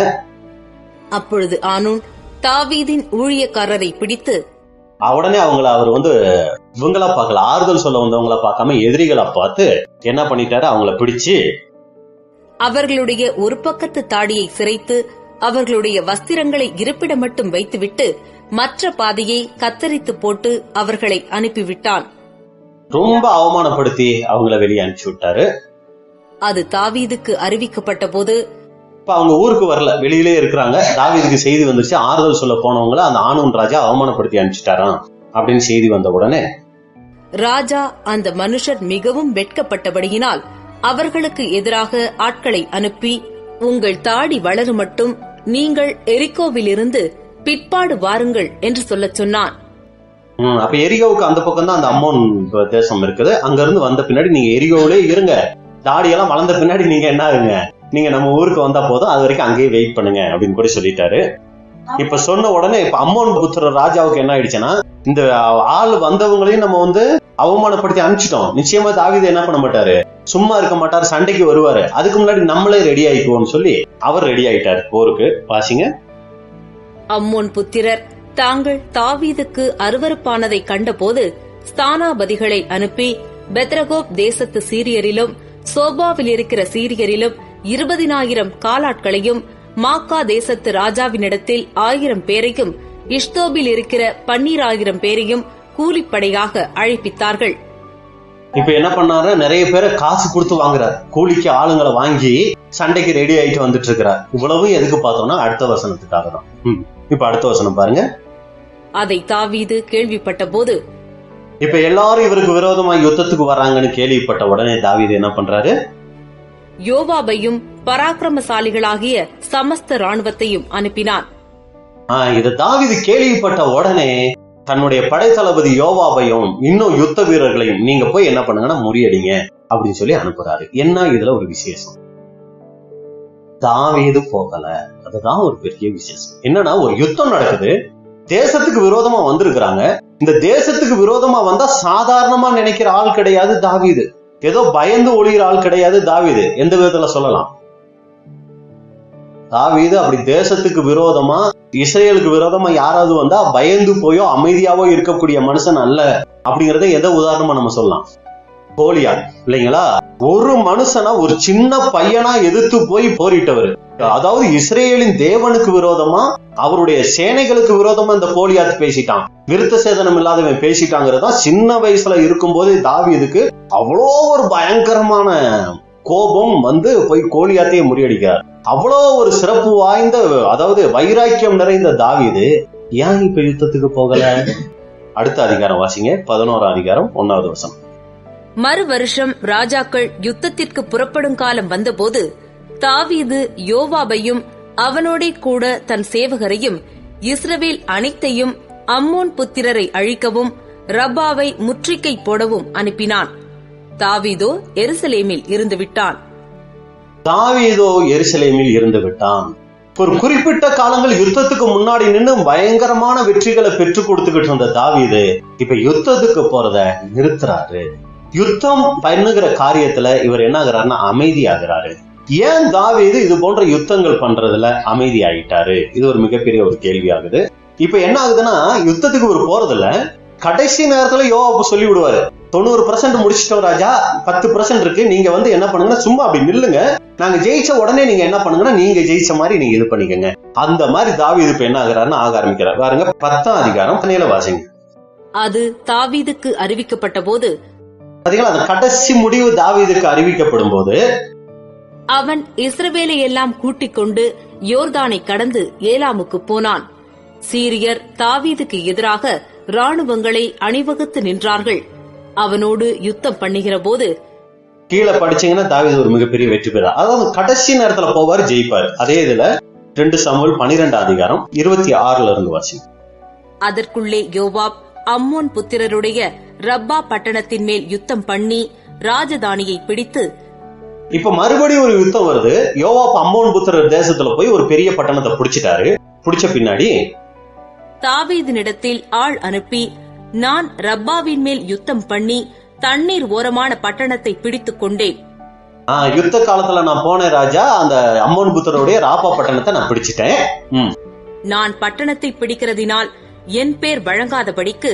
அப்பொழுது ஆனூன் தாவீதின் ஊழியக்காரரை பிடித்து, உடனே அவர் வந்து இவங்களா பார்க்கல, ஆறுதல் சொல்ல வந்தவங்களா பார்க்காம எதிரிகளா பார்த்து என்ன பண்ணிட்டாரு, அவங்கள பிடிச்சு அவர்களுடைய ஒரு பக்கத்து தாடியை சிரைத்து அவர்களுடைய வஸ்திரங்களை இருப்பிடம் மட்டும் வைத்துவிட்டு மற்ற பாதையை கத்தரித்து போட்டு அவர்களை அனுப்பிவிட்டான். ரொம்ப அவமானப்படுத்தி அவங்கள வெளியே அனுப்பிச்சு விட்டாரு. அது தாவீதுக்கு அறிவிக்கப்பட்ட போது இப்ப அவங்க ஊருக்கு வரல, வெளியிலே இருக்கிறாங்க. தாவீதுக்கு செய்தி வந்துருச்சு, ஆறுதல் சொல்ல போனவங்கள அந்த ஆனூன் ராஜா அவமானப்படுத்தி அனுப்பிச்சிட்டாராம் அப்படின்னு செய்தி வந்த உடனே ராஜா அந்த மனுஷர் மிகவும் வெட்கப்பட்டபடியினால் அவர்களுக்கு எதிராக ஆட்களை அனுப்பி உங்கள் தாடி வளரும் மட்டும் நீங்கள் எரிகோவிலிருந்து பிற்பாடு வாருங்கள் என்று சொல்லச் சொன்னான். அப்ப எரிகோவுக்கு அந்த பக்கம் தான் அந்த அம்மோன் தேசம் இருக்குது. அங்க இருந்து வந்த பின்னாடி நீங்க எரிகோவிலே இருங்க, தாடியெல்லாம் வளர்ந்த பின்னாடி நீங்க என்ன ஆகுங்க, நீங்க நம்ம ஊருக்கு வந்தா போதும், அது வரைக்கும் அங்கேயே வெயிட் பண்ணுங்க அப்படின்னு கூட சொல்லிட்டாரு. இப்ப சொன்ன உடனே இப்ப அம்மோன் புத்திர ராஜாவுக்கு என்ன ஆயிடுச்சுன்னா, இந்த ஆள் வந்தவங்களையும் நம்ம அவமானப்படுத்தி அனுப்பிச்சிட்டோம். நிச்சயமா தாவீது என்ன பண்ண மாட்டாரு, சும்மா இருக்க மாட்டாரு, சண்டைக்கு வருவாரு. அதுக்கு முன்னாடி நம்மளே ரெடி ஆயிக்குவோம்னு சொல்லி அவர் ரெடி ஆயிட்டாரு போருக்கு. வாசிங்க. அம்மோன் புத்திரர் தாங்கள் தாவீதுக்கு அருவருப்பானதை கண்டபோது ஸ்தானாபதிகளை அனுப்பி பெத்ரகோப் தேசத்து சீரியரிலும் சோபாவில் இருக்கிற சீரியரிலும் 20,000 காலாட்களையும் மாக்கா தேசத்து ராஜாவினிடத்தில் 1000 பேரையும் இஷ்தோபில் இருக்கிற 12,000 பேரையும் கூலிப்படையாக அழைப்பித்தார்கள். இப்ப என்ன பண்ணாரு, நிறைய பேரை காசு கொடுத்து வாங்குறாரு, கூலிக்கு ஆளுங்களை வாங்கி சண்டைக்கு ரெடி ஆயிட்டு வந்துட்டு இருக்கிறார். இவ்வளவும் எதுக்கு பார்த்தோம்னா அடுத்த வசனத்துக்காக தான். இப்ப அடுத்த வசனம் பாருங்க. அதை தாவீது கேள்விப்பட்ட போது, இப்ப எல்லாரும் இவருக்கு விரோதமா யுத்தத்துக்கு வராங்கன்னு கேள்விப்பட்ட உடனே தாவீது என்ன பண்றாரு, யோவாபையும் பராக்கிரமசாலிகளாகிய சமஸ்த ராணுவத்தையும் அனுப்பினான். இத தாவீது கேள்விப்பட்ட உடனே தன்னுடைய படைத்தளபதி யோவாபையும் இன்னும் யுத்த வீரர்களையும் நீங்க போய் என்ன பண்ணுங்கன்னா முறியடிங்க அப்படின்னு சொல்லி அனுப்புறாரு. என்ன இதுல ஒரு விசேஷம், தாவீது போகல, அதுதான் ஒரு பெரிய விசேஷம். என்னன்னா, ஒரு யுத்தம் நடக்குது, தேசத்துக்கு விரோதமா வந்திருக்கிறாங்க. இந்த தேசத்துக்கு விரோதமா வந்தா சாதாரணமா நினைக்கிற ஆள் கிடையாது தாவீது, ஏதோ பயந்து ஒளிகிற ஆள் கிடையாது தாவீது. எந்த விதத்துல சொல்லலாம், தாவீது அப்படி தேசத்துக்கு விரோதமா இஸ்ரேலுக்கு விரோதமா யாராவது வந்தா பயந்து போயோ அமைதியாவோ இருக்கக்கூடிய மனுஷன் அல்ல. அப்படிங்கறத எதை உதாரணமா நம்ம சொல்லலாம், கோலியாத் இல்லைங்களா? ஒரு மனுஷனா, ஒரு சின்ன பையனா எதிர்த்து போய் போரிட்டவர். அதாவது இஸ்ரேலின் தேவனுக்கு விரோதமா, அவருடைய சேனைகளுக்கு விரோதமா இந்த கோலியாத் பேசிட்டான். விருத்த சேதனம் இல்லாதவன் பேசிட்டாங்கிறதா சின்ன வயசுல இருக்கும்போது தாவீதுக்கு அவ்வளோ ஒரு பயங்கரமான கோபம் போய் கோலியாத்தையே முறியடிக்கிறார். அவ்வளோ ஒரு சிறப்பு வாய்ந்த, அதாவது வைராக்கியம் நிறைந்த தாவீது ஏன் இப்ப யுத்தத்துக்கு போகல? அடுத்த அதிகாரம் வாசிங்க, 11ஆம் அதிகாரம் 1வது வசனம். மறு வருஷம் ராஜாக்கள் யுத்தத்திற்கு புறப்படும் காலம் வந்தபோது தாவீது யோவாபையும் அவனோடே கூட தன் சேவகரையும் இஸ்ரவேல் அனைத்தையும் அம்மோன் புத்திரரை அழிக்கவும் ரப்பாவை முற்றுகை போடவும் அனுப்பினான். தாவீதோ எருசலேமில் இருந்து விட்டான். ஒரு குறிப்பிட்ட காலங்கள் யுத்தத்துக்கு முன்னாடி நின்று பயங்கரமான வெற்றிகளை பெற்றுக் கொடுத்துக்கிட்டு இருந்த தாவீது இப்ப யுத்தத்துக்கு போறத நிறுத்துறாரு. யுத்தம் பண்ணுகிற காரியத்துல இவர் என்ன ஆகுறாருன்னா அமைதியாகிறாரு. ஏன் தாவீது இது போன்ற யுத்தங்கள் பண்றதுல அமைதி ஆகிட்டாரு? இது ஒரு மிகப்பெரிய ஒரு கேள்வி ஆகுது. இப்ப என்ன ஆகுதுன்னா, யுத்தத்துக்கு ஒரு போறதில்ல, கடைசி நேரத்துல யோவாபு சொல்லி விடுவாரு, 90% முடிச்சிட்டோம் ராஜா, 10% இருக்கு, நீங்க என்ன பண்ணுங்கன்னா சும்மா அப்படி நில்லுங்க, நாங்க ஜெயிச்ச உடனே நீங்க என்ன பண்ணுங்கன்னா நீங்க ஜெயிச்ச மாதிரி நீங்க இது பண்ணிக்கங்க. அந்த மாதிரி தாவீது இப்ப என்ன ஆகுறாருன்னு ஆக ஆரம்பிக்கிறார். பாருங்க 10ஆம் அதிகாரம் 17 வாசிங்க. அது தாவீதுக்கு அறிவிக்கப்பட்ட போது, பாத்தீங்களா, அந்த கடைசி முடிவு தாவீதுக்கு அறிவிக்கப்படும் போது அவன் இஸ்ரவேலை எல்லாம் கூட்டிக் கொண்டு யோர்தானை கடந்து ஏலாமுக்கு போனான். சீரியர் தாவீதுக்கு எதிராக ராணுவங்களை அணிவகுத்து நின்றார்கள். அவனோடு யுத்தம் பண்ணுகிற போது கீழே படிச்சீங்கன்னா தாவீது ஒரு மிகப்பெரிய வெற்றி பெறார். அதாவது கடைசி நேரத்துல போவார், ஜெயிப்பார். அதே இதுல 2 சாமுவேல் 12ஆம் அதிகாரம் 26ல இருந்து வாசி. அதற்குள்ளே யோவாப் அம்மோன் புத்திரருடைய ரப்பா பட்டணத்தின் மேல் யுத்தம் பண்ணி ராஜதானியை பிடித்து, இப்ப மறுபடியும் ஒரு யுத்தம் வருது. யோவாப் அம்மோன் புத்திரர் தேசத்துல போய் ஒரு பெரிய பட்டணத்தை பிடிச்சிட்டாரு. பிடிச்ச பின்னாடி தாவீதினிடத்தில் ஆள் அனுப்பி, நான் ரப்பாவின் மேல் யுத்தம் பண்ணி தண்ணீர் ஓரமான பட்டணத்தை பிடித்துக் கொண்டேன். யுத்த காலத்துல நான் போனேன் ராஜா, அந்த அம்மோன் புத்திரருடைய ராப்பா பட்டணத்தை நான் பிடிச்சிட்டேன். நான் பட்டணத்தை பிடிக்கிறதினால் என் பேர் வழங்காதபடிக்கு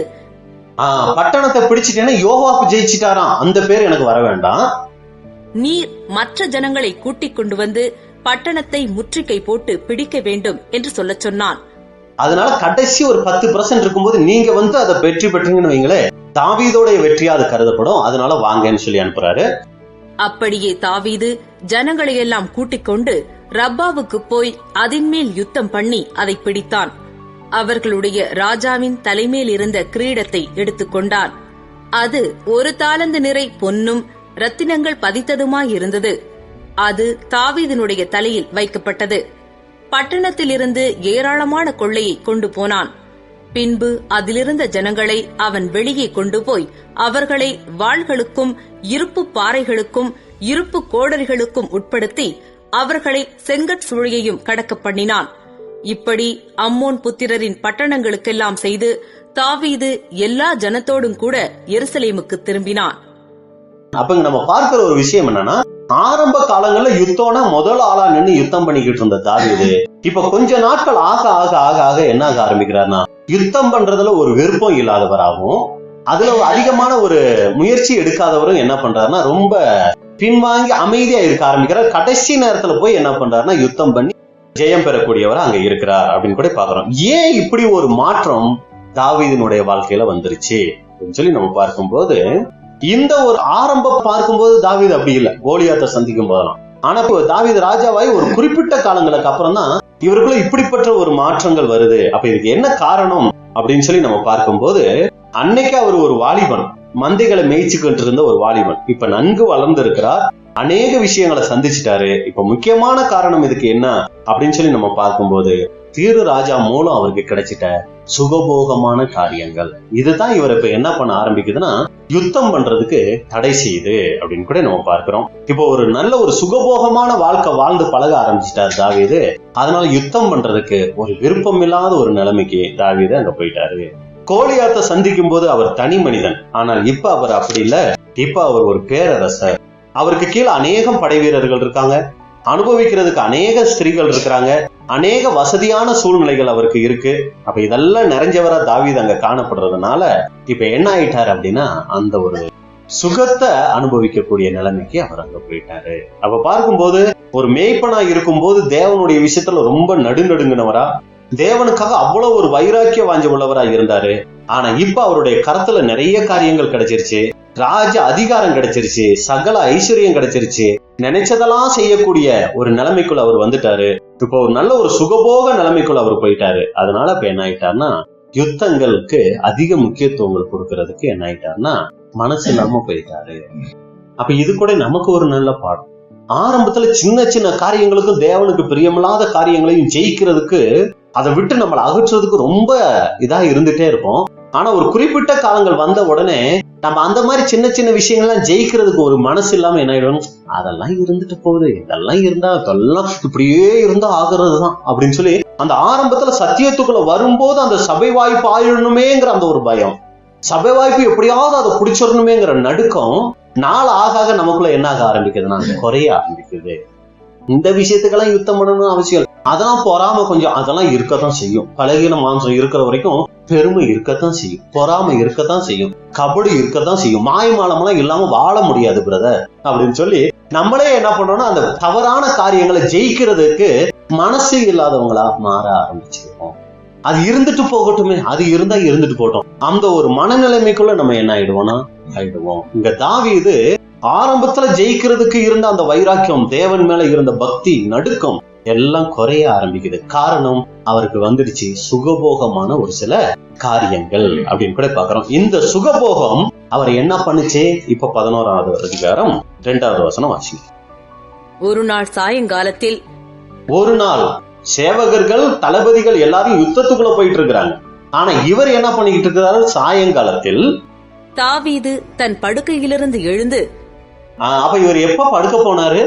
பட்டணத்தை பிடிச்சிட்டேன்னா யோவாப் ஜெயிச்சிட்டாராம், அந்த பேர் எனக்கு வர வேண்டாம். நீர் மற்ற ஜனங்களை கூட்டிக் கொண்டு வந்து பட்டணத்தை முற்றுகை போட்டு பிடிக்க வேண்டும் என்று சொல்லச் சொன்னான். அதனால கடைசி ஒரு 10% இருக்கும்போது நீங்க அதை வெற்றி பெற்றீங்கன்னு வைங்களே, தாவீதோடைய வெற்றியா அது கருதப்படும். அதனால வாங்கன்னு சொல்லி அனுப்புறாரு. அப்படியே தாவீது ஜனங்களை எல்லாம் கூட்டிக் கொண்டு ரப்பாவுக்கு போய் அதன் மேல் யுத்தம் பண்ணி அதை பிடித்தான். அவர்களுடைய ராஜாவின் தலைமேல் இருந்த கிரீடத்தை எடுத்துக்கொண்டான். அது 1 தாலந்து நிறை பொன்னும் ரத்தினங்கள் பதித்ததுமாயிருந்தது. அது தாவீதினுடைய தலையில் வைக்கப்பட்டது. பட்டணத்திலிருந்து ஏராளமான கொள்ளையை கொண்டு போனான். பின்பு அதிலிருந்த ஜனங்களை அவன் வெளியே கொண்டு போய் அவர்களை வாள்களுக்கும் இருப்பு பாறைகளுக்கும் இருப்பு கோடரிகளுக்கும் உட்படுத்தி அவர்களை செங்கற் சுழியையும் கடக்க பண்ணினான். இப்படி அம்மோன் புத்திரரின் பட்டணங்களுக்கெல்லாம் செய்து தாவீது எல்லா ஜனத்தோடும் கூட எருசலேமுக்கு திரும்பினான். அப்ப நம்ம பார்க்கிற ஒரு விஷயம் என்னன்னா, ஆரம்ப காலங்கள்ல யுத்தம்னா முதல் ஆளா நின்று யுத்தம் பண்ணிக்கிட்டு இருந்த தாவீது இப்ப கொஞ்ச நாட்கள் ஆக ஆக ஆக ஆக என்ன ஆக ஆரம்பிக்கிறார்னா, யுத்தம் பண்றதுல ஒரு விருப்பம் இல்லாதவராகவும் அதுல அதிகமான ஒரு முயற்சி எடுக்காதவரும் என்ன பண்றாருன்னா, ரொம்ப பின்வாங்கி அமைதியா இருக்க ஆரம்பிக்கிறார். கடைசி நேரத்துல போய் என்ன பண்றாருன்னா, யுத்தம் பண்ணி ஜெயம் பெறக்கூடியவர் அங்க இருக்கிறார் அப்படின்னு கூட பாக்குறோம். ஏன் இப்படி ஒரு மாற்றம் தாவீதினுடைய வாழ்க்கையில வந்துருச்சு அப்படின்னு சொல்லி நம்ம பார்க்கும்போது, இந்த ஒரு ஆரம்பம் பார்க்கும்போது தாவீது அப்படி இல்லை, கோலியாத்தை சந்திக்கும் போதெல்லாம். ஆனா இப்போ தாவீது ராஜாவாய் ஒரு குறிப்பிட்ட காலங்களுக்கு அப்புறம் தான் இவருக்குள்ள இப்படிப்பட்ட ஒரு மாற்றங்கள் வருது. அப்ப இதுக்கு என்ன காரணம் அப்படின்னு சொல்லி நம்ம பார்க்கும்போது, அன்னைக்கு அவர் ஒரு வாலிபன், மந்தைகளை மேய்ச்சிக்கிட்டு இருந்த ஒரு வாலிபன். இப்ப நன்கு வளர்ந்து இருக்கிறார், அநேக விஷயங்களை சந்திச்சுட்டாரு. இப்ப முக்கியமான காரணம் இதுக்கு என்ன அப்படின்னு சொல்லி நம்ம பார்க்கும்போது, தீரு ராஜா மூலம் அவருக்கு கிடைச்சிட்ட சுகபோகமான காரியங்கள். இதுதான் இவர் இப்ப என்ன பண்ண ஆரம்பிக்குதுன்னா, யுத்தம் பண்றதுக்கு தடை செய்யுது அப்படின்னு கூட நம்ம பார்க்கிறோம். இப்போ ஒரு நல்ல ஒரு சுகபோகமான வாழ்க்கை வாழ்ந்து பழக ஆரம்பிச்சிட்டாரு தாவீது. அதனால யுத்தம் பண்றதுக்கு ஒரு விருப்பம் இல்லாத ஒரு நிலைமைக்கு தாவீது அங்க போயிட்டாரு. கோலியாத்தை சந்திக்கும் போது அவர் தனி மனிதன், ஆனால் இப்ப அவர் அப்படி இல்ல. இப்ப அவர் ஒரு பேரரசர். அவருக்கு கீழே அநேகம் படை வீரர்கள் இருக்காங்க, அனுபவிக்கிறதுக்கு அநேக ஸ்திரீகள் இருக்கிறாங்க, அநேக வசதியான சூழ்நிலைகள் அவருக்கு இருக்கு. அப்ப இதெல்லாம் நிறைஞ்சவரா தாவீது அங்க காணப்படுறதுனால இப்ப என்ன ஆயிட்டாரு அப்படின்னா, அந்த ஒரு சுகத்தை அனுபவிக்கக்கூடிய நிலைமைக்கு அவர் அங்க போயிட்டாரு. அப்ப பார்க்கும்போது ஒரு மேய்ப்பனா இருக்கும்போது தேவனுடைய விஷயத்துல ரொம்ப நடுநடுங்கினவரா, தேவனுக்காக அவ்வளவு ஒரு வைராக்கிய வாஞ்ச உள்ளவரா இருந்தாரு. ஆனா இப்ப அவருடைய கரத்துல நிறைய காரியங்கள் கிடைச்சிருச்சு, ராஜ அதிகாரம் கிடைச்சிருச்சு, சகல ஐஸ்வர்யம் கிடைச்சிருச்சு, நினைச்சதெல்லாம் செய்யக்கூடிய ஒரு நிலைமைக்குள்ள அவர் வந்துட்டாரு. இப்போ ஒரு நல்ல ஒரு சுகபோக நிலைமைக்குள்ள அவர் போயிட்டாரு. அதனால இப்ப என்ன ஆயிட்டாருன்னா, யுத்தங்களுக்கு அதிக முக்கியத்துவங்கள் கொடுக்கறதுக்கு என்ன ஆயிட்டாருன்னா மனசு இல்லாம போயிட்டாரு. அப்ப இது கூட நமக்கு ஒரு நல்ல பாடம். ஆரம்பத்துல சின்ன சின்ன காரியங்களுக்கும் தேவனுக்கு பிரியமில்லாத காரியங்களையும் ஜெயிக்கிறதுக்கு, அதை விட்டு நம்மளை அகற்றுறதுக்கு ரொம்ப இதா இருந்துட்டே இருப்போம். ஆனா ஒரு குறிப்பிட்ட காலங்கள் வந்த உடனே நம்ம அந்த மாதிரி சின்ன சின்ன விஷயங்கள்லாம் ஜெயிக்கிறதுக்கு ஒரு மனசு இல்லாம என்ன ஆயிடும், அதெல்லாம் இருந்துட்டு போகுது, இதெல்லாம் இருந்தா அதெல்லாம் இப்படியே இருந்தா ஆகுறதுதான் அப்படின்னு சொல்லி அந்த ஆரம்பத்துல சத்தியத்துக்குள்ள வரும்போது அந்த சபை வாய்ப்பு ஆயிடணுமேங்கிற அந்த ஒரு பயம், சபை வாய்ப்பு எப்படியாவது அதை பிடிச்சிடணுமேங்கிற நடுக்கம் நாள் ஆக ஆக நமக்குள்ள என்ன ஆக ஆரம்பிக்குதுன்னா குறைய ஆரம்பிக்குது. இந்த விஷயத்துக்கெல்லாம் யுத்தம் பண்ணணும் அவசியம். அதெல்லாம் பொறாம கொஞ்சம் அதெல்லாம் இருக்கத்தான் செய்யும். பலகீன மாம்சம் இருக்கிற வரைக்கும் பெருமை இருக்கத்தான் செய்யும், பொறாமை இருக்கத்தான் செய்யும், கபடி இருக்கத்தான் செய்யும். மாயமாலமெல்லாம் இல்லாம வாழ முடியாது பிரதர் அப்படின்னு சொல்லி நம்மளே என்ன பண்றோம்னா, அந்த தவறான காரியங்களை ஜெயிக்கிறதுக்கு மனசு இல்லாதவங்களா மாற ஆரம்பிச்சிருக்கோம். அது இருந்துட்டு போகட்டுமே, அது இருந்தா இருந்துட்டு போட்டோம், அந்த ஒரு மனநிலைமைக்குள்ள நம்ம என்ன ஆயிடுவோம்னா ஆயிடுவோம். இங்க தாவீது ஆரம்பத்துல ஜெயிக்கிறதுக்கு இருந்த அந்த வைராக்கியம், தேவன் மேல இருந்த பக்தி, நடுக்கம் எல்லாம் குறைய ஆரம்பிக்குது. காரணம் அவருக்கு வந்துடுச்சு சுகபோகமான ஒரு சில காரியங்கள் அப்படின்னு கூட பாக்குறோம். இந்த சுகபோகம் அவர் என்ன பண்ணுச்சு? இப்ப 11வது அதிகாரம் 2வது வசனம் வாசிங்க. ஒரு நாள் சாயங்காலத்தில், ஒரு நாள் சேவகர்கள் தளபதிகள் எல்லாரும் யுத்தத்துக்குள்ள போயிட்டு இருக்கிறாங்க. ஆனா இவர் என்ன பண்ணிக்கிட்டு இருக்கிறாரு? சாயங்காலத்தில் தாவீது தன் படுக்கையிலிருந்து எழுந்து. அப்ப இவர் எப்ப படுக்க போனாரு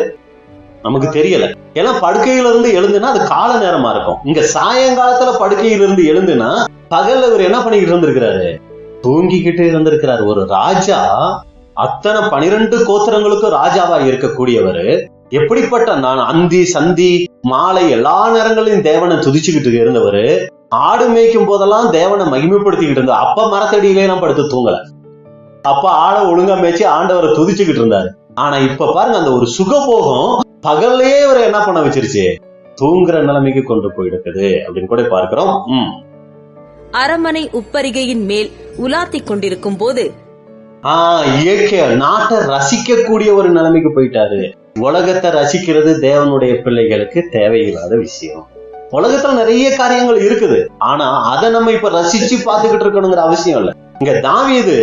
நமக்கு தெரியல. ஏன்னா படுக்கையில இருந்து எழுந்துனா அது கால நேரமா இருக்கும். இங்க சாயங்காலத்துல படுக்கையிலிருந்து எழுந்துனா பகல்ல இவர் என்ன பண்ணிக்கிட்டு இருந்திருக்கிறாரு? தூங்கிக்கிட்டு இருந்திருக்கிறாரு. ஒரு ராஜா, அத்தனை 12 கோத்திரங்களுக்கும் ராஜாவா இருக்கக்கூடியவர், எப்படிப்பட்ட நான் அந்தி சந்தி மாலை எல்லா நேரங்களையும் தேவனை துதிச்சுக்கிட்டு இருந்தவர், ஆடு மேய்க்கும் போதெல்லாம் தேவனை மகிமைப்படுத்திக்கிட்டு இருந்தார். அப்ப மரத்தடியிலே எல்லாம் படுத்து தூங்கல, அப்ப ஆடை ஒழுங்கா மேய்ச்சி ஆண்டவரை துதிச்சுக்கிட்டு இருந்தாரு. ஆனா இப்ப பாருங்க, அந்த ஒரு சுகபோகம் பகல்லையே இவரை என்ன பண்ண வச்சிருச்சு? தூங்குற நிலைமைக்கு கொண்டு போயிருக்குது அப்படின்னு கூட பார்க்கிறோம். அரண்மனை உப்பரிகையின் மேல் உலாத்திக் கொண்டிருக்கும் போது இயற்கை நாட்டை ரசிக்கக்கூடிய ஒரு நிலைமைக்கு போயிட்டாரு. உலகத்தை ரசிக்கிறது தேவனுடைய பிள்ளைகளுக்கு தேவையில்லாத விஷயம். உலகத்துல நிறைய காரியங்கள் இருக்குது, ஆனா அதை நம்ம இப்ப ரசிச்சு பார்த்துக்கிட்டு இருக்கணுங்கிற அவசியம் இல்லை. இங்க தாவீது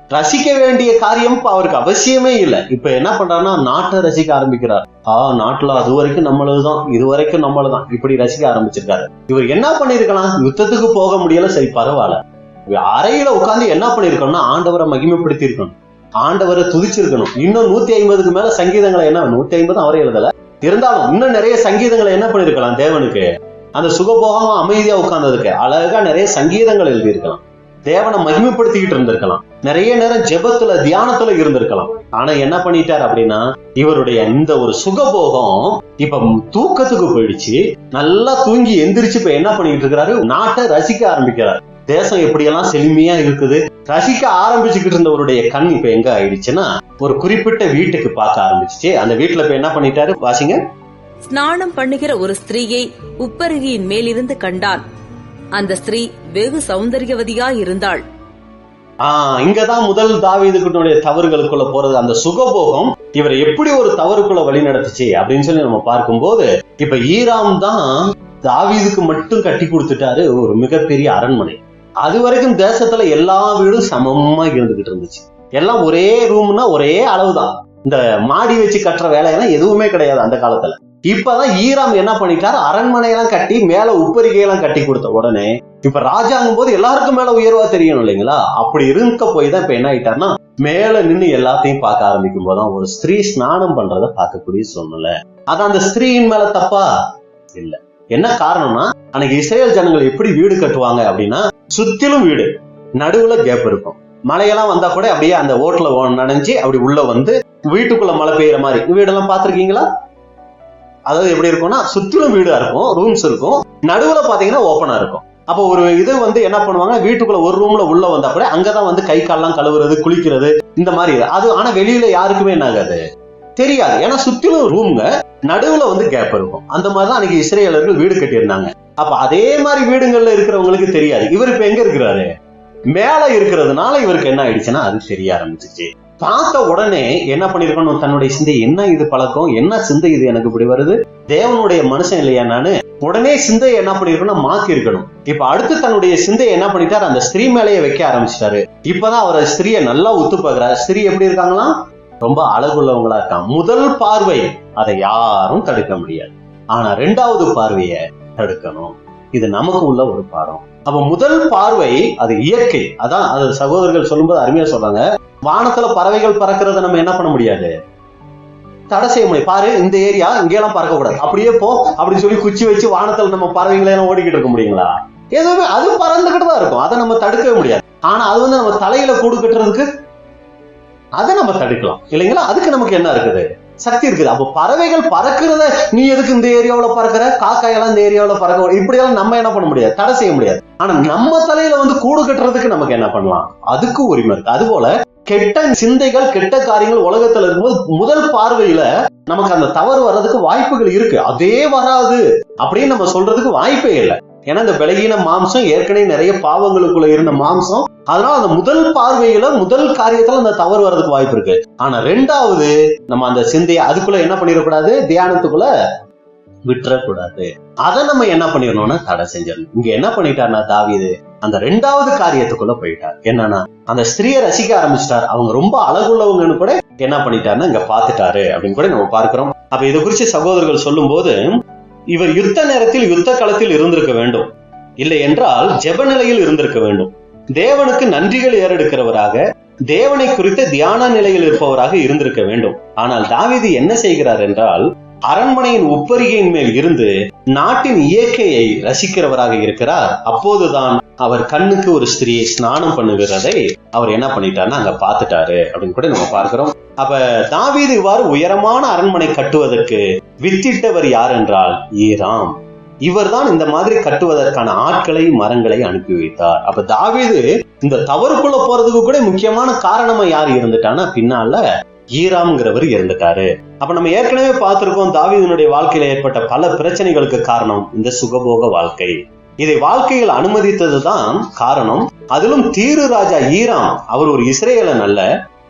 ரசிக்க வேண்டிய காரியம் அவருக்கு அவசியமே இல்லை. இப்ப என்ன பண்றாருன்னா நாட்டை ரசிக்க ஆரம்பிக்கிறார். நாட்டுல அது வரைக்கும் நம்மளதுதான், இது வரைக்கும் நம்மளதுதான், இப்படி ரசிக்க ஆரம்பிச்சிருக்காரு. இவர் என்ன பண்ணிருக்கலாம், யுத்தத்துக்கு போக முடியல, சரி பரவாயில்ல, அறையில உட்கார்ந்து என்ன பண்ணிருக்கணும்னா ஆண்டவரை மகிமைப்படுத்தி இருக்கணும், ஆண்டவரை துதிச்சிருக்கணும். இன்னும் 150க்கு மேல சங்கீதங்களை, என்ன 150 அவரே எழுதல, இருந்தாலும் இன்னும் நிறைய சங்கீதங்களை என்ன பண்ணிருக்கலாம், தேவனுக்கு அந்த சுகபோகமா அமைதியா உட்கார்ந்ததுக்கு அழகா நிறைய சங்கீதங்கள் எழுதியிருக்கலாம், தேவனை மகிமைப்படுத்திக்கிட்டு இருந்திருக்கலாம், நிறைய நேரம் ஜெபத்துல தியானத்துல இருந்திருக்கலாம். ஆனா என்ன பண்ணிட்டார் அப்படின்னா, இவருடைய இந்த ஒரு சுகபோகம் இப்ப தூக்கத்துக்கு போயிடுச்சு. நல்லா தூங்கி எந்திரிச்சு இப்ப என்ன பண்ணிட்டு இருக்கிறாரு, நாட்டை ரசிக்க ஆரம்பிக்கிறார். தேசம் எப்படியெல்லாம் செழுமையா இருக்குது ரசிக்க ஆரம்பிச்சுக்கிட்டு இருந்தவருடைய கண் இப்ப எங்க ஆயிடுச்சுன்னா ஒரு குறிப்பிட்ட வீட்டுக்கு பார்க்க ஆரம்பிச்சுச்சு. அந்த வீட்டுல இப்ப என்ன பண்ணிட்டாரு, வாசிங்க. ஸ்நானம் பண்ணுகிற ஒரு ஸ்திரீயை உப்பருகியின் மேலிருந்து கண்டான். அந்த ஸ்திரீ வெகு சௌந்தரியவதியாயிருந்தாள். இங்கதான் முதல் தாவீதுக்குடைய தவறுகளுக்குள்ள போறது. அந்த சுகபோகம் இவரை எப்படி ஒரு தவறுக்குள்ள வழி நடத்துச்சு அப்படின்னு சொல்லி நம்ம பார்க்கும்போது, இப்ப ஈராம் தான் தாவீதுக்கு மட்டும் கட்டி கொடுத்துட்டாரு ஒரு மிகப்பெரிய அரண்மனை. அது வரைக்கும் தேசத்துல எல்லா வீடும் சமமா இருந்துகிட்டு இருந்துச்சு. எல்லாம் ஒரே ரூம்னா ஒரே அளவுதான். இந்த மாடி வச்சு கட்டுற வேலையெல்லாம் எதுவுமே கிடையாது அந்த காலத்துல. இப்பதான் ஈராம் என்ன பண்ணிட்டாரு, அரண்மனையெல்லாம் கட்டி மேல உப்பரிகையெல்லாம் கட்டி கொடுத்த உடனே இப்ப ராஜாங்கும் போது எல்லாருக்கும் மேல உயர்வா தெரியணும் இல்லைங்களா, அப்படி இருக்க போய் தான் இப்ப என்ன ஆயிட்டாருன்னா மேல நின்று எல்லாத்தையும் பார்க்க ஆரம்பிக்கும் போதுதான் ஒரு ஸ்திரீ ஸ்நானம் பண்றத பார்க்கக்கூடிய சூழ்நிலை. அதான் அந்த ஸ்திரீயின் மேல தப்பா இல்ல. என்ன காரணம்னா, அன்னைக்கு இஸ்ரேல் ஜனங்கள் எப்படி வீடு கட்டுவாங்க அப்படின்னா, சுத்திலும் வீடு, நடுவுல கேப் இருக்கும். மழையெல்லாம் வந்தா கூட அப்படியே அந்த ஓட்டுல நனைஞ்சு அப்படி உள்ள வந்து வீட்டுக்குள்ள மழை பெய்யற மாதிரி வீடெல்லாம் பாத்திருக்கீங்களா? அதாவது எப்படி இருக்கும்னா சுத்திலும் வீடா இருக்கும், ரூம்ஸ் இருக்கும், நடுவுல பாத்தீங்கன்னா ஓப்பனா இருக்கும். அப்போ ஒரு இது வந்து என்ன பண்ணுவாங்க, வீட்டுக்குள்ள ஒரு ரூம்ல உள்ள வந்தா கூட அங்கதான் வந்து கை கால்லாம் கழுவுறது, குளிக்கிறது, இந்த மாதிரி அது. ஆனா வெளியில யாருக்குமே என்ன ஆகாது, தெரியாது. ஏன்னா சுத்திலும் ரூம்ங்க, நடுவுல வந்து கேப் இருக்கும். அந்த மாதிரிதான் அன்னைக்கு இஸ்ரேலர்கள் வீடு கட்டியிருந்தாங்க. அப்ப அதே மாதிரி வீடுகள்ல இருக்கிறவங்களுக்கு தெரியாது. இவர் இப்ப எங்க இருக்கிறாரு, மேல இருக்கிறதுனால இவருக்கு என்ன ஆயிடுச்சுன்னா அது தெரிய ஆரம்பிச்சிச்சு. பார்த்த உடனே என்ன பண்ணிருக்கணும், தன்னுடைய சிந்தை, என்ன இது பழக்கம், என்ன சிந்தை இது எனக்கு இப்படி வருது, தேவனுடைய மனுஷன் இல்லையா நானு, உடனே சிந்தையை என்ன பண்ணிருக்கணும், மாத்தி இருக்கணும். இப்ப அடுத்து தன்னுடைய சிந்தையை என்ன பண்ணிட்டாரு, அந்த ஸ்திரீ மேலேயே வைக்க ஆரம்பிச்சிட்டாரு. இப்பதான் அவர் ஸ்திரீயை நல்லா உத்து பார்க்கிறார். ஸ்திரீ எப்படி இருக்காங்களா, ரொம்ப அழகுள்ளவங்களா இருக்காங்க. முதல் பார்வை அதை யாரும் தடுக்க முடியாது, ஆனா 2வது பார்வையை தடுக்கணும். இது நமக்கு உள்ள ஒரு பாடம். அப்ப முதல் பார்வை அது இயற்கை. அதான் அது சகோதரர்கள் சொல்லும்போது அருமையா சொல்றாங்க, வானத்துல பறவைகள் பறக்கிறத நம்ம என்ன பண்ண முடியாது, தடை செய்ய முடியும். பாரு இந்த ஏரியா இங்கெல்லாம் பறக்க கூடாது, அப்படியே போ அப்படின்னு சொல்லி குச்சி வச்சு வானத்துல நம்ம பறவைகளை எல்லாம் ஓடிக்கிட்டு இருக்க முடியுங்களா? எதுவுமே, அது பறந்துகிட்டு தான் இருக்கும், அதை நம்ம தடுக்கவே முடியாது. ஆனா அது வந்து நம்ம தலையில கூடு கட்டுறதுக்கு அதை நம்ம தடுக்கலாம் இல்லைங்களா? அதுக்கு நமக்கு என்ன இருக்குது, சக்தி இருக்குது. அப்ப பறவைகள் பறக்கிறத நீ எதுக்கு இந்த ஏரியாவில பறக்கிற, காக்காயெல்லாம் இந்த ஏரியாவில பறக்க, இப்படியெல்லாம் நம்ம என்ன பண்ண முடியாது, தடை செய்ய முடியாது. ஆனா நம்ம தலையில வந்து கூடு கட்டுறதுக்கு நமக்கு என்ன பண்ணலாம், அதுக்கு உரிமை இருக்கு. அது போல கெட்ட சிந்தைகள், கெட்ட காரியங்கள் உலகத்துல இருக்கும்போது முதல் பார்வையில நமக்கு அந்த தவறு வர்றதுக்கு வாய்ப்புகள் இருக்கு. அதே வராது அப்படின்னு நம்ம சொல்றதுக்கு வாய்ப்பே இல்லை. ஏன்னா இந்த விலகின மாம்சம் ஏற்கனவே நிறைய பாவங்களுக்குள்ள இருந்த மாம்சம், அதனால அந்த முதல் பார்வையில முதல் காரியத்துல அந்த தவறு வர்றதுக்கு வாய்ப்பு இருக்கு. ஆனா 2வது நம்ம அந்த சிந்தையை அதுக்குள்ள என்ன பண்ணிடக்கூடாது, தியானத்துக்குள்ள விட்டுறக்கூடாது. அதை நம்ம என்ன பண்ணிடணும்னா தடை செஞ்சிடணும். இங்க என்ன பண்ணிட்டாருன்னா தாவீது அந்த 2வது காரியத்துக்குள்ள போயிட்டார். என்னன்னா அந்த ஸ்திரீயை ரசிக்க ஆரம்பிச்சிட்டார். அவங்க ரொம்ப அழகுள்ளவங்கன்னு கூட என்ன பண்ணிட்டாருன்னா இங்க பாத்துட்டாரு அப்படின்னு கூட நம்ம பார்க்கிறோம். அப்ப இதை குறிச்சு சகோதரர்கள் சொல்லும் போது, இவர் யுத்த நேரத்தில் யுத்த களத்தில் இருந்திருக்க வேண்டும், இல்லை என்றால் ஜெப நிலையில் இருந்திருக்க வேண்டும். தேவனுக்கு நன்றிகள் ஏறெடுக்கிறவராக, தேவனை குறித்த தியான நிலையில் இருப்பவராக இருந்திருக்க வேண்டும். ஆனால் தாவீது என்ன செய்கிறார் என்றால், அரண்மனையின் உப்பரிகையின் மேல் இருந்து நாட்டின் இயற்கையை ரசிக்கிறவராக இருக்கிறார். அப்போதுதான் அவர் கண்ணுக்கு ஒரு ஸ்திரீயை ஸ்நானம் பண்ணுகிறதை அவர் என்ன பண்ணிட்டாருன்னா அங்க பாத்துட்டாரு அப்படின்னு கூட நம்ம பார்க்கிறோம். அப்ப தாவீது இவ்வாறு உயரமான அரண்மனை கட்டுவதற்கு வித்திட்டவர் யார் என்றால் ஈராம். இவர் தான் இந்த மாதிரி கட்டுவதற்கான ஆட்களை, மரங்களை அனுப்பி வைத்தார். அப்ப தாவீது இந்த தவறுக்குள்ள போறதுக்கு கூட முக்கியமான காரணமா யார் இருந்துட்டான்னா பின்னால ஈராம்ங்கிறவர் இருந்துட்டாரு. அப்ப நம்ம ஏற்கனவே பார்த்திருக்கோம், தாவீதினுடைய வாழ்க்கையில ஏற்பட்ட பல பிரச்சனைகளுக்கு காரணம் இந்த சுகபோக வாழ்க்கை. இதை வாழ்க்கையில் அனுமதித்ததுதான் காரணம். அதிலும் தீரு ராஜா ஈராம், அவர் ஒரு இஸ்ரேலன் அல்ல,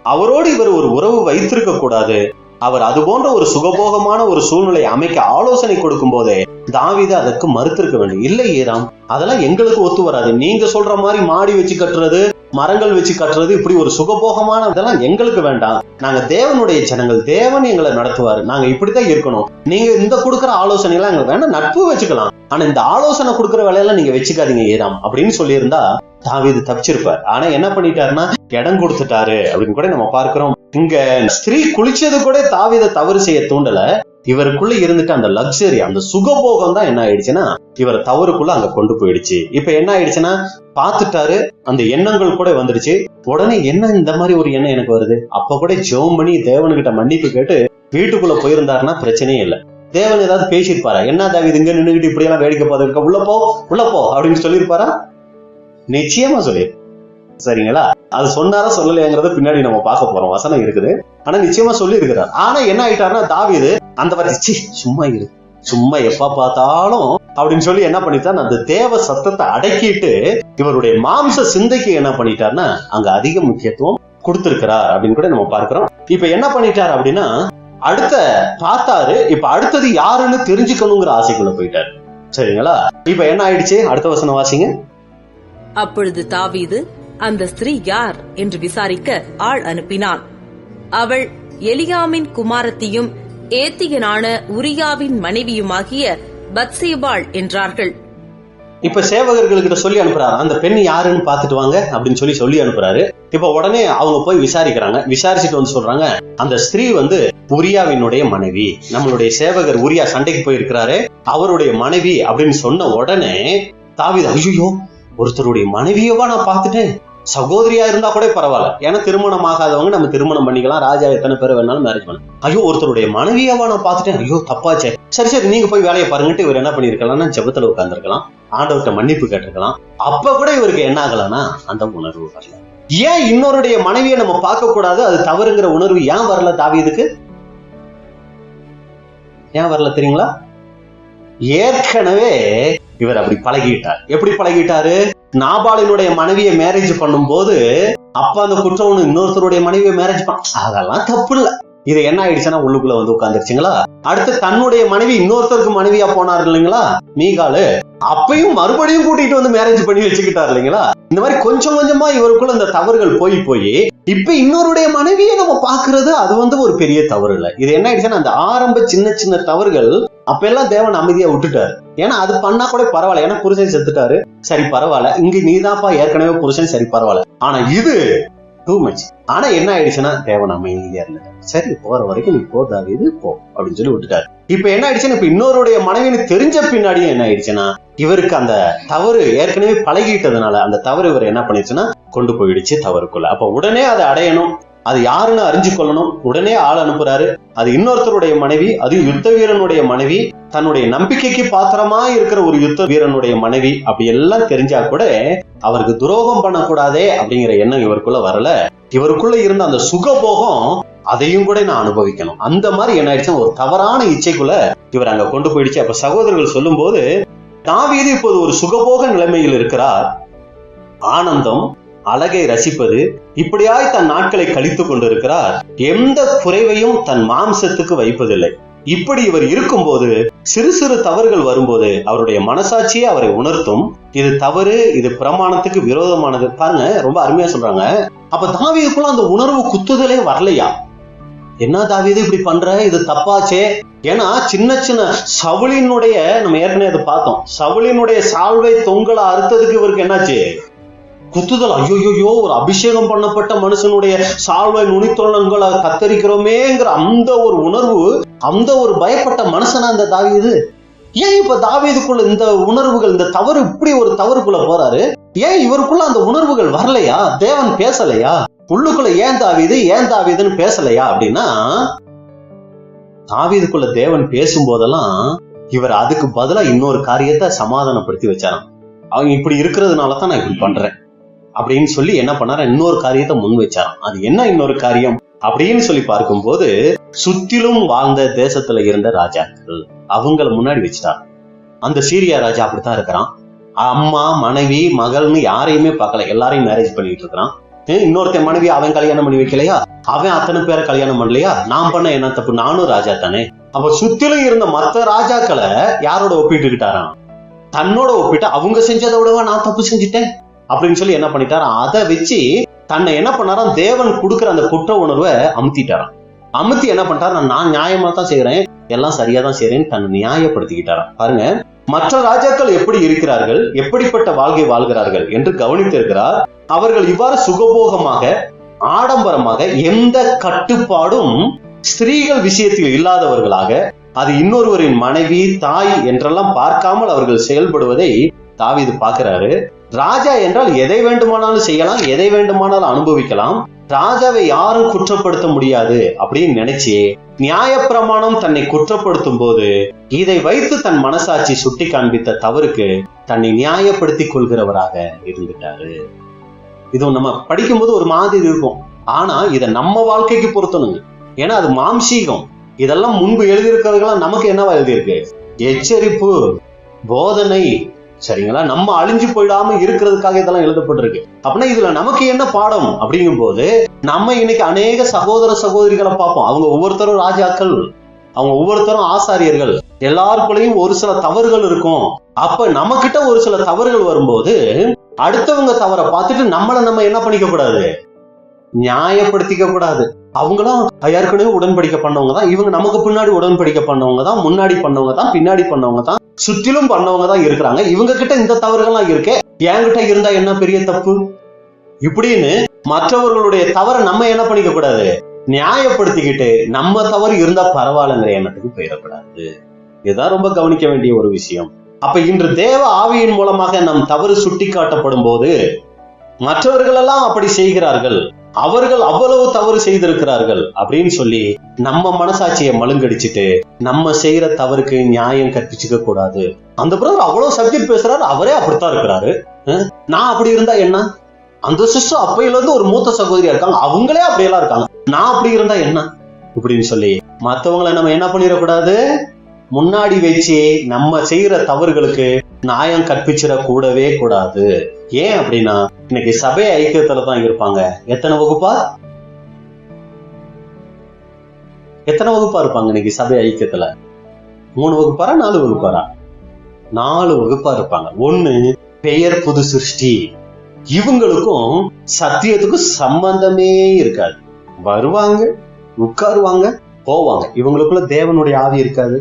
அவரோடு இவர் ஒரு உறவு வைத்திருக்க கூடாது. அவர் அது போன்ற ஒரு சுகபோகமான ஒரு சூழ்நிலை அமைக்க ஆலோசனை கொடுக்கும் போதே தாவீது அதற்கு மறுத்திருக்க வேண்டும். இல்லை ஈராம், அதெல்லாம் எங்களுக்கு ஒத்து வராது, நீங்க சொல்ற மாதிரி மாடி வச்சு கட்டுறது, மரங்கள் வச்சு கட்டுறது, இப்படி ஒரு சுகபோகமான இதெல்லாம் எங்களுக்கு வேண்டாம். நாங்க தேவனுடைய ஜனங்கள், தேவன் எங்களை நடத்துவாரு, நாங்க இப்படித்தான் இருக்கணும். நீங்க இந்த கொடுக்குற ஆலோசனை எல்லாம் எங்களுக்கு வேண்டாம், நட்பு வச்சுக்கலாம், ஆனா இந்த ஆலோசனை கொடுக்குற வேலையெல்லாம் நீங்க வச்சுக்காதீங்க ஏராம் அப்படின்னு சொல்லியிருந்தா தாவீது தப்பிச்சிருப்பார். ஆனா என்ன பண்ணிட்டாருன்னா இடம் கொடுத்துட்டாரு அப்படின்னு கூட நம்ம பார்க்கிறோம். இங்க ஸ்திரீ குளிச்சது கூட தாவீதை தவறு செய்ய தூண்டல. இவருக்குள்ள இருந்துட்டு அந்த லக்ஸரி, அந்த சுகபோகம் தான் என்ன ஆயிடுச்சுன்னா இவர் தவறுக்குள்ள அங்க கொண்டு போயிடுச்சு. இப்ப என்ன ஆயிடுச்சுன்னா பாத்துட்டாரு, அந்த எண்ணங்கள் கூட வந்துடுச்சு. உடனே என்ன இந்த மாதிரி ஒரு எண்ணம் எனக்கு வருது, அப்ப கூட ஜெபம் பண்ணி தேவனுக்கிட்ட மன்னிப்பு கேட்டு வீட்டுக்குள்ள போயிருந்தாருன்னா பிரச்சனையே இல்லை. தேவன் ஏதாவது பேசியிருப்பாரா, என்ன தாவீது இங்க நின்னுகிட்டு இப்படி எல்லாம் வேடிக்கை பார்த்துருக்க, உள்ள போ அப்படின்னு சொல்லியிருப்பாரா? நிச்சயமா சொல்லி, சரிங்களா? அது சொன்னாரா சொல்லலையாங்கிறத பின்னாடி நம்ம பார்க்க போறோம், வசனம் இருக்குது. ஆனா நிச்சயமா சொல்லி இருக்கிறார். ஆனா என்ன ஆயிட்டாருன்னா தாவீது அந்த வார்த்தை சும்மா எப்ப பார்த்தாலும் அப்படின்னு சொல்லி என்ன பண்ணிட்டார், அந்த தேவ சத்தத்தை அடக்கிட்டு இவருடைய மாம்ச சிந்தைக்கு என்ன பண்ணிட்டாருன்னா அங்க அதிக முக்கியத்துவம் கொடுத்திருக்கிறார் அப்படின்னு கூட நம்ம பார்க்கிறோம். இப்ப என்ன பண்ணிட்டாரு அப்படின்னா அடுத்த பார்த்தாரு, இப்ப அடுத்தது யாருன்னு தெரிஞ்சுக்கணுங்கிற ஆசைக்குள்ள போயிட்டாரு. சரிங்களா? இப்ப என்ன ஆயிடுச்சு, அடுத்த வசனம் வாசிங்க. அப்பொழுது தாவீது அந்த ஸ்திரீ யார் என்று விசாரிக்க ஆள் அனுப்பினான். அவள் எலியாமின் குமாரத்தியும் ஏத்தியனான உரியாவின் மனைவியுமாகிய பத்சேபாள் என்றார்கள். இப்ப சேவகர்களுக்கிட்ட சொல்லி அனுப்புறாரு, அந்த பெண் யாருன்னு பாத்துட்டு வாங்க அப்படின்னு சொல்லி அனுப்புறாரு. இப்ப உடனே அவங்க போய் விசாரிக்கிறாங்க. விசாரிச்சுட்டு வந்து சொல்றாங்க, அந்த ஸ்திரீ உரியாவினுடைய மனைவி, நம்மளுடைய சேவகர் உரியா சண்டைக்கு போயிருக்கிறாரு, அவருடைய மனைவி அப்படின்னு சொன்ன உடனே தாவீது ஐயோ ஒருத்தருடைய மனைவியவா நான் பாத்துட்டேன், சகோதரியா இருந்தா கூட பரவாயில்ல, ஏன்னா திருமணம் ஆகாதவங்க நம்ம திருமணம் பண்ணிக்கலாம், ராஜா எத்தனை பேர் வேணாலும் மேரேஜ் பண்ணலாம். ஐயோ ஒருத்தருடைய மனைவியாவா நான் பாத்துட்டேன், ஐயோ தப்பாச்சே, சரி நீங்க போய் வேலையை பாருங்கட்டு இவர் என்ன பண்ணிருக்கலாம்னா ஜெபத்துல உட்கார்ந்துருக்கலாம், ஆண்டவர்கிட்ட மன்னிப்பு கேட்டிருக்கலாம். அப்ப கூட இவருக்கு என்ன ஆகலன்னா அந்த உணர்வு வரல. ஏன் இன்னொருடைய மனைவியை நம்ம பார்க்க கூடாது, அது தவறுங்கிற உணர்வு ஏன் வரல தாவீதுக்கு? ஏன் வரல தெரியுங்களா? ஏற்கனவே இவர் அப்படி பழகிட்டார். எப்படி பழகிட்டாரு? நாபாலினுடைய மனைவியை மேரேஜ் பண்ணும் போது அப்ப அந்த குற்றம் இன்னொருத்தருடைய மனைவியை மேரேஜ் அதெல்லாம் தப்பு இல்ல. இது என்ன ஆயிடுச்சுன்னா உள்ளுக்குள்ள உட்கார்ந்துருச்சுங்களா. அடுத்து தன்னுடைய மனைவி இன்னொருத்தருக்கு மனைவியா போனார் இல்லைங்களா மீகாலு, அப்பயும் மறுபடியும் கூட்டிட்டு மேரேஜ் பண்ணி வச்சுக்கிட்டாரு இல்லைங்களா. இந்த மாதிரி கொஞ்சம் கொஞ்சமா இவருக்குள்ள இந்த தவறுகள் போய் இப்ப இன்னொருடைய மனைவியை நம்ம பாக்குறது அது ஒரு பெரிய தவறு இல்ல. இது என்ன ஆயிடுச்சுன்னா அந்த ஆரம்ப சின்ன தவறுகள் அப்ப எல்லாம் தேவன் அமைதியா விட்டுட்டாரு. ஏன்னா அது பண்ணா கூட பரவாயில்ல, ஏன்னா புருஷன் செத்துட்டாரு, சரி பரவாயில்ல, இங்க நீதான்ப்பா ஏற்கனவே புருஷன், சரி பரவாயில்ல. ஆனா இது டூ மச். ஆனா என்ன ஆயிடுச்சுன்னா தேவன் அமைதியா இருந்தாரு. சரி போற வரைக்கும் நீ போ தாவீது போ அப்படின்னு சொல்லி விட்டுட்டாரு. இப்ப என்ன ஆயிடுச்சுன்னா இப்ப இன்னொருடைய மனைவின்னு தெரிஞ்ச பின்னாடியும் என்ன ஆயிடுச்சுன்னா இவருக்கு அந்த தவறு ஏற்கனவே பழகிட்டதுனால அந்த தவறு இவர் என்ன பண்ணிடுச்சுன்னா கொண்டு போயிடுச்சு தவறுக்குள்ள. அப்ப உடனே அதை அடையணும், அது யாருன்னு அறிஞ்சு கொள்ளணும். உடனே ஆள் அனுப்புறாரு. அது இன்னொருத்தருடைய மனைவி, அது யுத்த வீரனுடைய மனைவி, தன்னுடைய நம்பிக்கைக்கு பாத்திரமா இருக்கிற ஒரு யுத்த வீரனுடைய மனைவி. அப்படி எல்லாம் தெரிஞ்சா கூட அவருக்கு துரோகம் பண்ணக்கூடாதே அப்படிங்கிற எண்ணம் இவருக்குள்ள வரல. இவருக்குள்ள இருந்த அந்த சுகபோகம் அதையும் கூட நான் அனுபவிக்கணும், அந்த மாதிரி என்ன ஆயிடுச்சு ஒரு தவறான இச்சைக்குள்ள இவர் அங்க கொண்டு போயிடுச்சு. அப்ப சகோதரர்கள் சொல்லும் போது தாவீது இப்போது ஒரு சுகபோக நிலைமையில் இருக்கிறார். ஆனந்தம், அழகை ரசிப்பது, இப்படியாய் தன் நாட்களை கழித்துக் கொண்டிருக்கிறார். எந்த குறைவையும் தன் மாம்சத்துக்கு வைப்பதில்லை. இப்படி இவர் இருக்கும்போது சிறு தவறுகள் வரும்போது அவருடைய மனசாட்சியே அவரை உணர்த்தும், இது தவறு, இது பிரமாணத்துக்கு விரோதமானது. பாருங்க ரொம்ப அருமையா சொல்றாங்க. அப்ப தாவீதுக்குள்ள அந்த உணர்வு குத்துதலே வரலையா? என்ன தாவீது இப்படி பண்ற, இது தப்பாச்சே. ஏன்னா சின்ன சவுலினுடைய, நம்ம ஏற்கனவே அதை பார்த்தோம், சவுலினுடைய சால்வை தொங்கலை அறுத்ததுக்கு இவருக்கு என்னாச்சு? குத்துதல். ஐயோயோ ஒரு அபிஷேகம் பண்ணப்பட்ட மனுஷனுடைய சால்வை நுனித்தொள்ளங்களை கத்தரிக்கிறோமேங்கிற அந்த ஒரு உணர்வு, அந்த ஒரு பயப்பட்ட மனுஷனா இந்த தாவீது. ஏன் இப்ப தாவீதுக்குள்ள இந்த உணர்வுகள், இந்த தவறு, இப்படி ஒரு தவறுக்குள்ள போறாரு? ஏன் இவருக்குள்ள அந்த உணர்வுகள் வரலையா? தேவன் பேசலையா உள்ளுக்குள்ள? ஏன் தாவீதுன்னு பேசலையா அப்படின்னா, தாவீதுக்குள்ள தேவன் பேசும்போதெல்லாம் இவர் அதுக்கு பதிலா இன்னொரு காரியத்தை சமாதானப்படுத்தி வச்சாராம். அவங்க இப்படி இருக்கிறதுனாலதான் நான் இப்படி பண்றேன் அப்படின்னு சொல்லி என்ன பண்ணாரு, இன்னொரு காரியத்தை முன் வச்சாராம். அது என்ன இன்னொரு காரியம் அப்படின்னு சொல்லி பார்க்கும்போது, சுத்திலும் வாழ்ந்த தேசத்துல இருந்த ராஜாக்கள் அவங்கள முன்னாடி வச்சுட்டார். அந்த சீரியா ராஜா அப்படித்தான் இருக்கிறான். அம்மா, மனைவி, மகள்னு யாரையுமே பார்க்கல, எல்லாரையும் மேரேஜ் பண்ணிட்டு இருக்கிறான். இன்னொருத்தன் மனைவி அவன் கல்யாணம் பண்ணி வைக்கலையா? அவன் அத்தனை பேரை கல்யாணம் பண்ணலையா? நான் பண்ண என்ன தப்பு, நானும் ராஜா தானே. அப்ப சுத்திலும் இருந்த மற்ற ராஜாக்களை யாரோட ஒப்பிட்டுக்கிட்டாராம்? தன்னோட ஒப்பிட்டு, அவங்க செஞ்சதை விடவா நான் தப்பு செஞ்சுட்டேன், அப்படின்னு சொல்லி என்ன பண்ணிட்டாரு, அதை வச்சு தன்னை என்ன பண்ணாராம், தேவன் கொடுக்குற அந்த குற்ற உணர்வை அமுத்திட்டாராம். அமுத்தி என்ன பண்ணிட்டாரு, நான் நியாயமா தான் செய்யறேன், எல்லாம் சரியா தான் செய்யறேன்னு தன்னை நியாயப்படுத்திக்கிட்டாராம். பாருங்க, மற்ற ராஜாக்கள் எப்படி இருக்கிறார்கள், எப்படிப்பட்ட வாழ்க்கை வாழ்கிறார்கள் என்று கவனித்திருக்கிறார். அவர்கள் இவ்வாறு சுகபோகமாக ஆடம்பரமாக எந்த கட்டுப்பாடும் ஸ்திரீகள் விஷயத்தில் இல்லாதவர்களாக, அது இன்னொருவரின் மனைவி தாய் என்றெல்லாம் பார்க்காமல் அவர்கள் செயல்படுவதை தாவீது பார்க்கிறாரு. ராஜா என்றால் எதை வேண்டுமானாலும் செய்யலாம், எதை வேண்டுமானாலும் அனுபவிக்கலாம், ராஜாவை யாரும் குற்றப்படுத்த முடியாது அப்படின்னு நினைச்சு நியாயப்பிரமாணம் தன்னை குற்றப்படுத்தும் போது இதை வைத்து தன் மனசாட்சி சுட்டி காண்பித்த தவறுக்கு தன்னை நியாயப்படுத்திக் கொள்கிறவராக இருந்துட்டாரு. இது நம்ம படிக்கும்போது ஒரு மாதிரி இருக்கும், ஆனா இதை நம்ம வாழ்க்கைக்கு பொருத்தணுங்க. ஏன்னா அது மாம்சீகம். இதெல்லாம் முன்பு எழுதியிருக்கிறதுலாம் நமக்கு என்னவா எழுதியிருக்கு, எச்சரிப்பு, போதனை, சரிங்களா, நம்ம அழிஞ்சு போயிடாம இருக்கிறதுக்காக இதெல்லாம் எழுதப்பட்டிருக்கு. அப்படின்னா இதுல நமக்கு என்ன பாடம் அப்படிங்கும் போது நம்ம இன்னைக்கு அநேக சகோதர சகோதரிகளை பார்ப்போம். அவங்க ஒவ்வொருத்தரும் ராஜாக்கள், அவங்க ஒவ்வொருத்தரும் ஆசாரியர்கள், எல்லாருக்குள்ளேயும் ஒரு சில தவறுகள் இருக்கும். அப்ப நம்ம கிட்ட ஒரு சில தவறுகள் வரும்போது அடுத்தவங்க தவறை பார்த்துட்டு நம்ம என்ன பண்ணிக்க கூடாது, நியாயப்படுத்திக்க கூடாது. அவங்களும் ஏற்கனவே உடன்படிக்கை பண்ணவங்க தான், இவங்க நமக்கு பின்னாடி உடன்படிக்கை பண்ணவங்க தான், முன்னாடி பண்ணவங்க தான், பின்னாடி பண்ணவங்க தான், சுற்றிலும் பண்ணவங்க தான் இருக்கிறாங்க. இவங்க கிட்ட இந்த தவறுகள்லாம் இருக்கே, என்கிட்ட இருந்தா என்ன பெரிய தப்பு இப்படின்னு மற்றவர்களுடைய தவறை நம்ம என்ன பண்ணிக்க கூடாது, நியாயப்படுத்திக்கிட்டு நம்ம தவறு இருந்தா பரவாயில்லைங்கிற எண்ணத்துக்கு போயிடக்கூடாது. இதுதான் ரொம்ப கவனிக்க வேண்டிய ஒரு விஷயம். அப்ப இன்று தேவ ஆவியின் மூலமாக நம் தவறு சுட்டி காட்டப்படும் போது மற்றவர்கள் எல்லாம் அப்படி செய்கிறார்கள், அவர்கள் அவ்வளவு தவறு செய்திருக்கிறார்கள் அப்படின்னு சொல்லி நம்ம மனசாட்சியை மழுங்கடிச்சிட்டு நம்ம செய்யற தவறுக்கு நியாயம் கற்பிச்சுக்க கூடாது. அந்த பிரதர் அவ்வளவு சப்ஜெக்ட் பேசுறாரு, அவரே அப்படித்தான் இருக்கிறாரு, நான் அப்படி இருந்தா என்ன, அந்த சிஸ்டர் அப்பையில இருந்து ஒரு மூத்த சகோதரியா இருக்காங்க, அவங்களே அப்படியெல்லாம் இருக்காங்க, நான் அப்படி இருந்தா என்ன இப்படின்னு சொல்லி மற்றவங்களை நம்ம என்ன பண்ணிடக்கூடாது, முன்னாடி வச்சு நம்ம செய்யற தவறுகளுக்கு நியாயம் கற்பிச்சிட கூடவே கூடாது. ஏன் அப்படின்னா இன்னைக்கு சபை ஐக்கியத்துல தான் இருப்பாங்க. எத்தனை வகுப்பா இருப்பாங்க இன்னைக்கு சபை ஐக்கியத்துல? 3 வகுப்பாரா 4 வகுப்பாரா? 4 வகுப்பா இருப்பாங்க. ஒண்ணு பெயர் புது சிருஷ்டி, இவங்களுக்கும் சத்தியத்துக்கும் சம்பந்தமே இருக்காது. வருவாங்க, உட்காருவாங்க, போவாங்க. இவங்களுக்குள்ள தேவனுடைய ஆவி இருக்காது,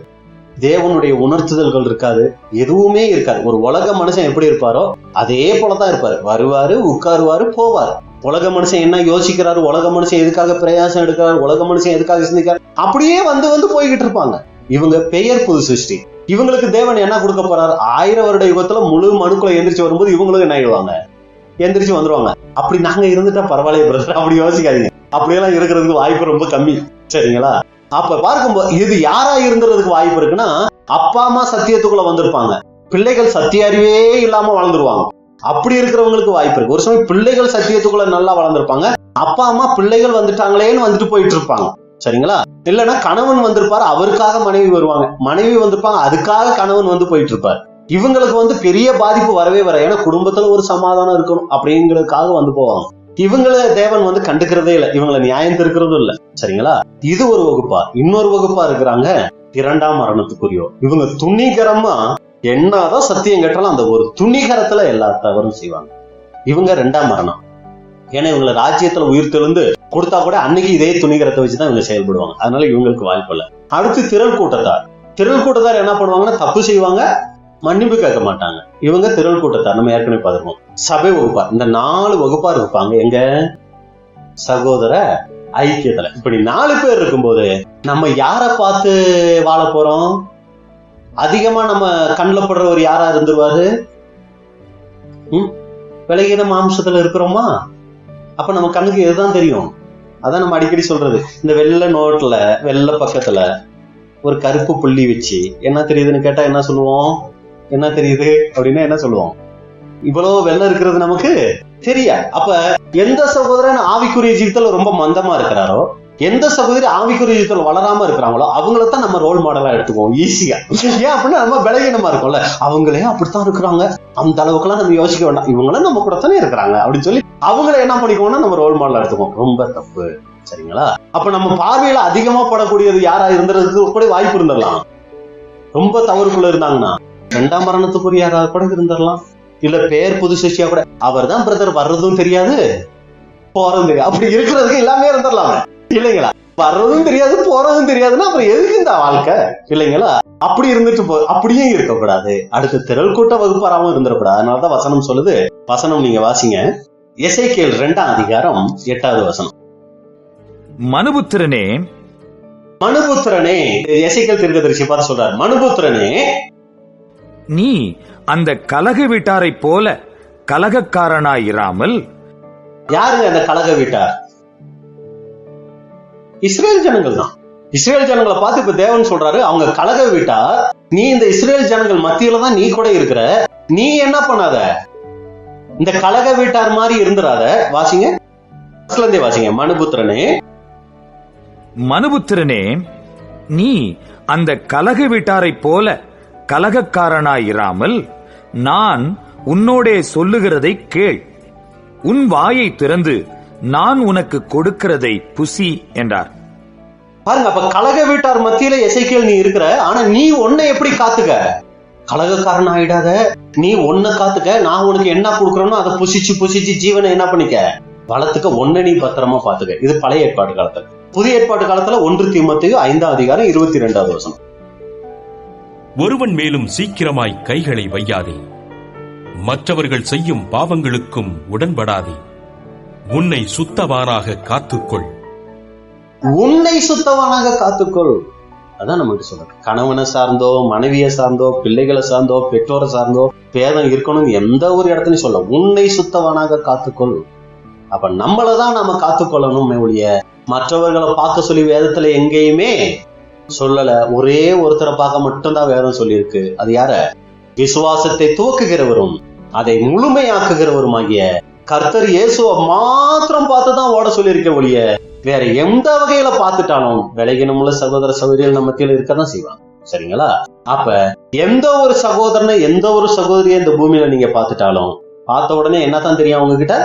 தேவனுடைய உணர்த்துதல்கள் இருக்காது, எதுவுமே இருக்காது. ஒரு உலக மனுஷன் எப்படி இருப்பாரோ அதே போலதான் இருப்பாரு. வருவாரு, உட்காருவாரு, போவாரு. உலக மனுஷன் என்ன யோசிக்கிறாரு, உலக மனுஷன் எதுக்காக பிரயாசம் எடுக்கிறாரு, உலக மனுஷன் எதுக்காக சிந்திக்கிறாரு, அப்படியே வந்து போய்கிட்டு இருப்பாங்க. இவங்க பெயர் புது சிருஷ்டி. இவங்களுக்கு தேவன் என்ன கொடுக்க போறாரு, 1000 வருட யுகத்துல முழு மனுக்குள்ள எந்திரிச்சு வரும்போது இவங்களும் என்ன ஆயிடுவாங்க, எந்திரிச்சு வந்துருவாங்க. அப்படி நாங்க இருந்துட்டா பரவாயில்லையே பிரதர், அப்படி யோசிக்காதீங்க. அப்படியெல்லாம் இருக்கிறதுக்கு வாய்ப்பு ரொம்ப கம்மி, சரிங்களா? அப்ப பார்க்கும்போது இது யாரா இருந்துறதுக்கு வாய்ப்பு இருக்குன்னா, அப்பா அம்மா சத்தியத்துக்குள்ள வந்திருப்பாங்க, பிள்ளைகள் சத்திய அறிவே இல்லாம வளர்ந்துருவாங்க. அப்படி இருக்கிறவங்களுக்கு வாய்ப்பு இருக்கு. ஒரு சமயம் பிள்ளைகள் சத்தியத்துக்குள்ள நல்லா வளர்ந்துருப்பாங்க, அப்பா அம்மா பிள்ளைகள் வந்துட்டாங்களேன்னு வந்துட்டு போயிட்டு இருப்பாங்க, சரிங்களா? இல்லைன்னா கணவன் வந்திருப்பாரு, அவருக்காக மனைவி வருவாங்க, மனைவி வந்திருப்பாங்க, அதுக்காக கணவன் வந்து போயிட்டு இருப்பாரு. இவங்களுக்கு பெரிய பாதிப்பு வரவே வர, ஏன்னா குடும்பத்துல ஒரு சமாதானம் இருக்கணும் அப்படிங்கிறதுக்காக வந்து போவாங்க. இவங்களை தேவன் கண்டுக்கிறதே இல்லை, இவங்களை நியாயம் திருக்கிறதும் இல்லை, சரிங்களா? இது ஒரு வகுப்பா. இன்னொரு வகுப்பா இருக்கிறாங்க 2ஆம் மரணத்துக்குரியோ. இவங்க துணிகரமா என்னதான் சத்தியம் கேட்டாலும் அந்த ஒரு துணிகரத்துல எல்லா தவறும் செய்வாங்க. இவங்க 2ஆம் மரணம். ஏன்னா இவங்களை ராஜ்யத்துல உயிர் தெழுந்து கொடுத்தா கூட அன்னைக்கு இதே துணிகரத்தை வச்சுதான் இவங்க செயல்படுவாங்க. அதனால இவங்களுக்கு வாய்ப்பு இல்லை. அடுத்து திரள் கூட்டத்தார் என்ன பண்ணுவாங்கன்னா, தப்பு செய்வாங்க, மன்னிப்பு கேட்க மாட்டாங்க. இவங்க திரள் கூட்டத்தார். நம்ம ஏற்கனவே பார்த்திருக்கோம். சபை வகுப்பார். இந்த 4 வகுப்பார் இருப்பாங்க எங்க சகோதர ஐக்கியத்துல. இப்படி 4 பேர் இருக்கும்போது நம்ம யாரை பார்த்து வாழ போறோம்? அதிகமா நம்ம கண்ணில் படுறவர் யாரா இருந்துருவாரு? விலகின மாம்சத்துல இருக்கிறோமா? அப்ப நம்ம கண்ணுக்கு எதுதான் தெரியும்? அதான் நம்ம அடிக்கடி சொல்றது, இந்த வெள்ளை நோட்ல வெள்ளை பக்கத்துல ஒரு கருப்பு புள்ளி வச்சு என்ன தெரியுதுன்னு கேட்டா என்ன சொல்லுவோம்? என்ன தெரியுது அப்படின்னா என்ன சொல்லுவோம்? இவ்வளவு வெள்ளம் இருக்கிறது நமக்கு தெரியாது. அப்ப எந்த சகோதரன் ஆவிக்குரிய ஜீவிதத்துல ரொம்ப மந்தமா இருக்கிறாரோ, எந்த சகோதரி ஆவிக்குரிய ஜீவிதத்துல வளராம இருக்கிறாங்களோ அவங்களத்தான் நம்ம ரோல் மாடலா எடுத்துக்குவோம் ஈஸியா. ஏன் அப்படின்னா நம்ம பலகீனமா இருக்கோம்ல, அவங்களே அப்படித்தான் இருக்கிறாங்க, அந்த அளவுக்குலாம் நம்ம யோசிக்க வேண்டாம், இவங்களும் நம்ம கூட தானே இருக்கிறாங்க அப்படின்னு சொல்லி அவங்கள என்ன பண்ணிக்குவோம்னா நம்ம ரோல் மாடலா எடுத்துக்குவோம். ரொம்ப தப்பு, சரிங்களா? அப்ப நம்ம பார்வையில அதிகமா படக்கூடியது யாரா இருந்ததுக்கு கூட வாய்ப்பு இருந்துடலாம். ரொம்ப தவறுக்குள்ள இருந்தாங்கன்னா 2ஆம் மரணத்துக்குரிய யாராவது கூட இருந்துடலாம். இல்ல பேர் புது சிஷ்யா கூட, அவர் தான் பிரதர், வர்றதும் தெரியாது போறதும் தெரியாது. அப்படி இருக்கிறதுக்கு எல்லாமே இருந்துடலாமே இல்லைங்களா? வர்றதும் தெரியாது போறதும் தெரியாதுன்னா அப்புறம் எதுக்கு இந்த வாழ்க்கை இல்லைங்களா? அப்படி இருந்துட்டு அப்படியே இருக்கக்கூடாது. அடுத்து திரள் கூட்ட வகுப்பாராவும் இருந்துடக்கூடாது. அதனாலதான் வசனம் சொல்லுது. வசனம் நீங்க வாசிங்க. எசேக்கியேல் 2ஆம் அதிகாரம் 8வது வசனம். மனுபுத்திரனே, மனுபுத்திரனே, எசேக்கியேல் தீர்க்கதரிசி பார்த்து சொல்றார், மனுபுத்திரனே, நீ அந்த கலக வீட்டாரைப் போல கலகக்காரனாயிராமல். யாருங்க அந்த கலக வீட்டார்? இஸ்ரேல் ஜனங்கள் தான். இஸ்ரேல் ஜனங்களை பார்த்து இப்ப தேவன் சொல்றாரு, அவங்க கலக வீட்டார். நீ இந்த இஸ்ரேல் ஜனங்கள் மத்தியில தான் நீ கூட இருக்கிற. நீ என்ன பண்ணாத, இந்த கலக வீட்டார் மாதிரி இருந்துராத. வாசிங்க, வாசிங்க. மனுபுத்திரனே, மனுபுத்திரனே, நீ அந்த கலக வீட்டாரைப் போல கலகக்காரனாயிராமல் நான் உன்னோடே சொல்லுகிறதை கேள். உன் வாயை திறந்து நான் உனக்கு கொடுக்கிறதை புசி என்றார். பாருங்க, அப்ப கலக வீட்டார் மத்தியில எசேக்கியேல் நீ இருக்கிற. ஆனா நீ உன்னை எப்படி காத்துக்க? கலகக்காரன் ஆயிடாத, நீ ஒன்ன காத்துக்க. நான் உனக்கு என்ன கொடுக்கறேனோ அதை புசிச்சு ஜீவனை என்ன பண்ணிக்க, வளர்த்துக்க. ஒன்ன நீ பத்திரமா பாத்துக்க. இது பழைய ஏற்பாடு காலத்துல. புதிய ஏற்பாடு காலத்துல 1 தீமோத்தேயு 5ஆம் அதிகாரம் 22வது வசனம். ஒருவன் மேலும் சீக்கிரமாய் கைகளை வையாதே, மற்றவர்கள் செய்யும் பாவங்களுக்கும் உடன்படாதே, உன்னை சுத்தவானாக காத்துக்கொள். உன்னை சுத்தவானாக காத்துக்கொள். அதான் நமக்கு சொல்றது. கணவனை சார்ந்தோ, மனைவியை சார்ந்தோ, பிள்ளைகளை சார்ந்தோ, பெற்றோரை சார்ந்தோ பேதம் இருக்கணும் எந்த ஒரு இடத்துலயும் சொல்ல. உன்னை சுத்தவானாக காத்துக்கொள். அப்ப நம்மளதான் நாம காத்துக்கொள்ளணும் ஒழிய மற்றவர்களை பார்க்க சொல்லி வேதத்துல எங்கேயுமே சொல்லல. ஒரே ஒருத்தரை பார்க்க மட்டும்தான் வேதம் சொல்லியிருக்கு. அது யார? விசுவாசத்தை துவக்குகிறவரும் அதை முழுமையாக்குகிறவருமாகிய கர்த்தர் இயேசுவை மாத்திரம் பார்த்துதான் ஓட சொல்லியிருக்க ஒழிய வேற எந்த வகையில பார்த்துட்டாலும் விலகினமுள்ள சகோதர சகோதரிகள் நம்ம மத்தியில இருக்கதான் செய்வாங்க. சரிங்களா? அப்ப எந்த ஒரு சகோதரனை, எந்த ஒரு சகோதரியை இந்த பூமியில நீங்க பார்த்துட்டாலும் பார்த்த உடனே என்னதான் தெரியும் அவங்க கிட்ட?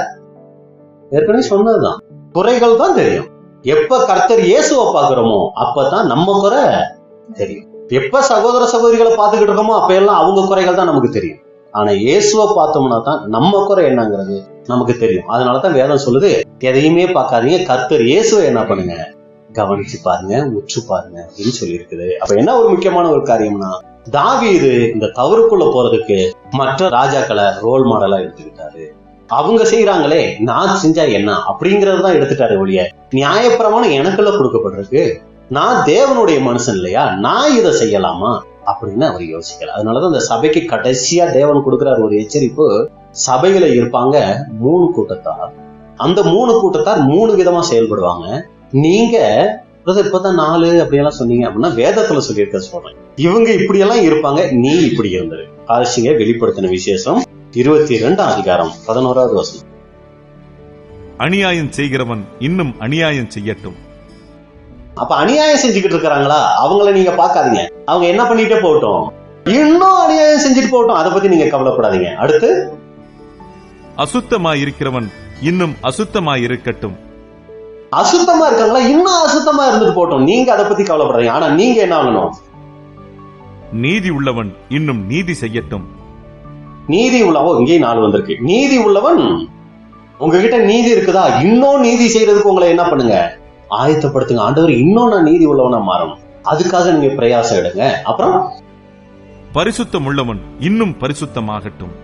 ஏற்கனவே சொன்னதுதான், குறைகள் தான் தெரியும். எப்ப கர்த்தர் இயேசுவை பாக்குறோமோ அப்பதான் நம்ம குறை தெரியும். எப்ப சகோதர சகோதரிகளை பார்த்துக்கிட்டு இருக்கோமோ அப்ப எல்லாம் அவங்க குறைகள் தான் நமக்கு தெரியும். ஆனா இயேசுவை பார்த்தோம்னா தான் நம்ம குறை என்னங்கிறது நமக்கு தெரியும். அதனாலதான் வேதம் சொல்லுது, எதையுமே பார்க்காதீங்க, கர்த்தர் இயேசுவை என்ன பண்ணுங்க, கவனிச்சு பாருங்க, உற்று பாருங்க அப்படின்னு சொல்லி இருக்குது. அப்ப என்ன ஒரு முக்கியமான ஒரு காரியம்னா, தாவீது இந்த தவறுக்குள்ள போறதுக்கு மற்ற ராஜாக்களை ரோல் மாடலா எடுத்துக்கிட்டாரு. அவங்க செய்யறாங்களே, நான் செஞ்சா என்ன அப்படிங்கறதுதான் எடுத்துட்டாரு ஒழிய நியாயப்பிரமாணம் எனக்குள்ள கொடுக்கப்பட்டிருக்கு, நான் தேவனுடைய மனுஷன் இல்லையா, நான் இதை செய்யலாமா அப்படின்னு அவர் யோசிக்கல. அதனாலதான் இந்த சபைக்கு கடைசியா தேவன் கொடுக்கிறார் ஒரு எச்சரிப்பு. சபையில இருப்பாங்க 3 கூட்டத்தார். அந்த 3 கூட்டத்தார் 3 விதமா செயல்படுவாங்க. நீங்க இப்பதான் 4 அப்படியெல்லாம் சொன்னீங்க அப்படின்னா வேதத்துல சொல்லியிருக்க சொல்றேன். இவங்க இப்படியெல்லாம் இருப்பாங்க, நீ இப்படி இருந்தது. காசிங்க வெளிப்படுத்தின விசேஷம் 22ஆம் அதிகாரம் 11வது வசனம். அநியாயம் செய்கிறவன் இன்னும் அநியாயம் செய்யட்டும். அப்ப அநியாயம் செஞ்சுக்கிட்டு இருக்கிறாங்களா, அவங்கள நீங்க பாக்காதீங்க. அவங்க என்ன பண்ணிட்டே போகட்டும், இன்னும் அநியாயம் செஞ்சுட்டு போகட்டும், அதை பத்தி நீங்க கவலைப்படாதீங்க. அடுத்து, அசுத்தமாயிருக்கிறவன் இன்னும் அசுத்தமாயிருக்கட்டும். அசுத்தமா இருக்காங்களா, இன்னும் அசுத்தமா இருந்துட்டு போகட்டும், நீங்க அதை பத்தி கவலைப்படாதீங்க. ஆனா நீங்க என்ன ஆகணும்? நீதி உள்ளவன் இன்னும் நீதி செய்யட்டும். நீதி உள்ளவோ, இங்கேயும் 4 வந்திருக்கு. நீதி உள்ளவன், உங்ககிட்ட நீதி இருக்குதா, இன்னும் நீதி செய்யறதுக்கு உங்களை என்ன பண்ணுங்க, ஆயத்தப்படுத்துங்க. ஆண்டவர் இன்னும் நான் நீதி உள்ளவனா மாறணும், அதுக்காக நீங்க பிரயாசம் எடுங்க. அப்புறம் பரிசுத்தம் உள்ளவன் இன்னும் பரிசுத்தமாகட்டும்.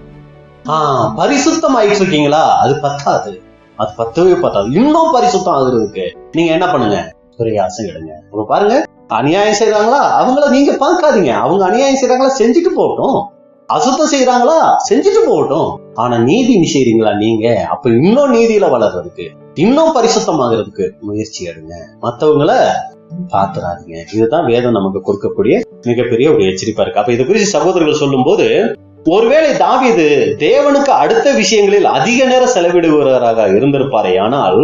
பரிசுத்தம் ஆயிட்டு இருக்கீங்களா, அது பத்தாது, அது பத்தவே பத்தாது. இன்னும் பரிசுத்தம் ஆகுறதுக்கு நீங்க என்ன பண்ணுங்க, பிரயாசம் எடுங்க. அப்ப பாருங்க, அநியாயம் செய்யறாங்களா, அவங்கள நீங்க பார்க்காதீங்க. அவங்க அநியாயம் செய்யறாங்களா, செஞ்சுட்டு போகட்டும். அசுத்தம் செய்யறாங்களா, செஞ்சுட்டு போகட்டும். ஆனா நீதி செய்றீங்களா நீங்க, அப்ப இன்னும் நீதியில வளர்றதுக்கு, இன்னும் பரிசுத்தமாகிறதுக்கு முயற்சி எடுங்க. மற்றவங்களை பாத்துறாதீங்க. இதுதான் வேதம் நமக்கு கொடுக்கக்கூடிய மிகப்பெரிய ஒரு எச்சரிப்பா இருக்கு. அப்ப இது குறித்து சகோதரர்கள் சொல்லும் போது, ஒருவேளை தாவீது தேவனுக்கு அடுத்த விஷயங்களில் அதிக நேரம் செலவிடுபவராக இருந்திருப்பாரே, ஆனால்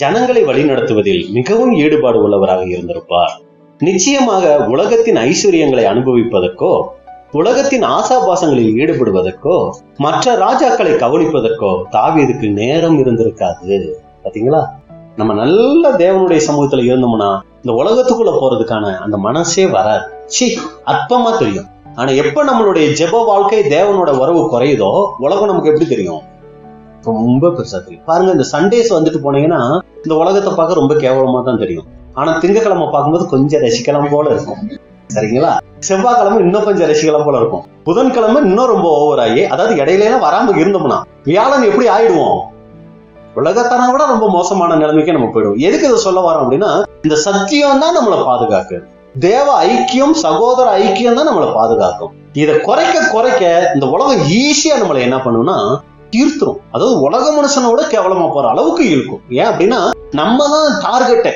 ஜனங்களை வழிநடத்துவதில் மிகவும் ஈடுபாடு உள்ளவராக இருந்திருப்பார். நிச்சயமாக உலகத்தின் ஐஸ்வர்யங்களை அனுபவிப்பதற்கோ, உலகத்தின் ஆசாபாசங்களில் ஈடுபடுவதற்கோ, மற்ற ராஜாக்களை கவனிப்பதற்கோ தாவீதுக்கு நேரம் இருந்திருக்காது. பாத்தீங்களா? நம்ம நல்ல தேவனுடைய சமூகத்துல இருந்தோம்னா இந்த உலகத்துக்குள்ள போறதுக்கான அந்த மனசே வராது. அற்பமா தெரியும். ஆனா எப்ப நம்மளுடைய ஜெப வாழ்க்கை தேவனோட உறவு குறையுதோ உலகம் நமக்கு எப்படி தெரியும்? ரொம்ப பெருசா தெரியும். பாருங்க, இந்த சண்டேஸ் வந்துட்டு போனீங்கன்னா இந்த உலகத்தை பார்க்க ரொம்ப கேவலமா தான் தெரியும். ஆனா திங்கக்கிழமை பார்க்கும்போது கொஞ்சம் ரசிக்கலாம் போல இருக்கும். சரிங்களா? செவ்வாய்க்கிழமை இன்னும் கொஞ்சம் ரசிக்கலாம் போல இருக்கும். புதன்கிழமை இன்னும் ரொம்ப ஓவர் ஆகி, அதாவது இடையில வராம இருந்தோம்னா வியாழன் எப்படி ஆயிடுவோம்? உலகத்தான விட ரொம்ப மோசமான நிலைமைக்கு நம்ம போயிடுவோம். எதுக்கு இதை சொல்ல வரோம் அப்படின்னா, இந்த சத்தியம் தான் நம்மளை பாதுகாக்கு. தேவ ஐக்கியம், சகோதர ஐக்கியம் தான் நம்மளை பாதுகாக்கும். இதை குறைக்க இந்த உலகம் ஈஸியா நம்மளை என்ன பண்ணும்னா ஈர்த்துரும். அதாவது உலக மனுஷனோட கேவலமா போற அளவுக்கு இருக்கும். ஏன் அப்படின்னா நம்ம தான் டார்கெட்டை,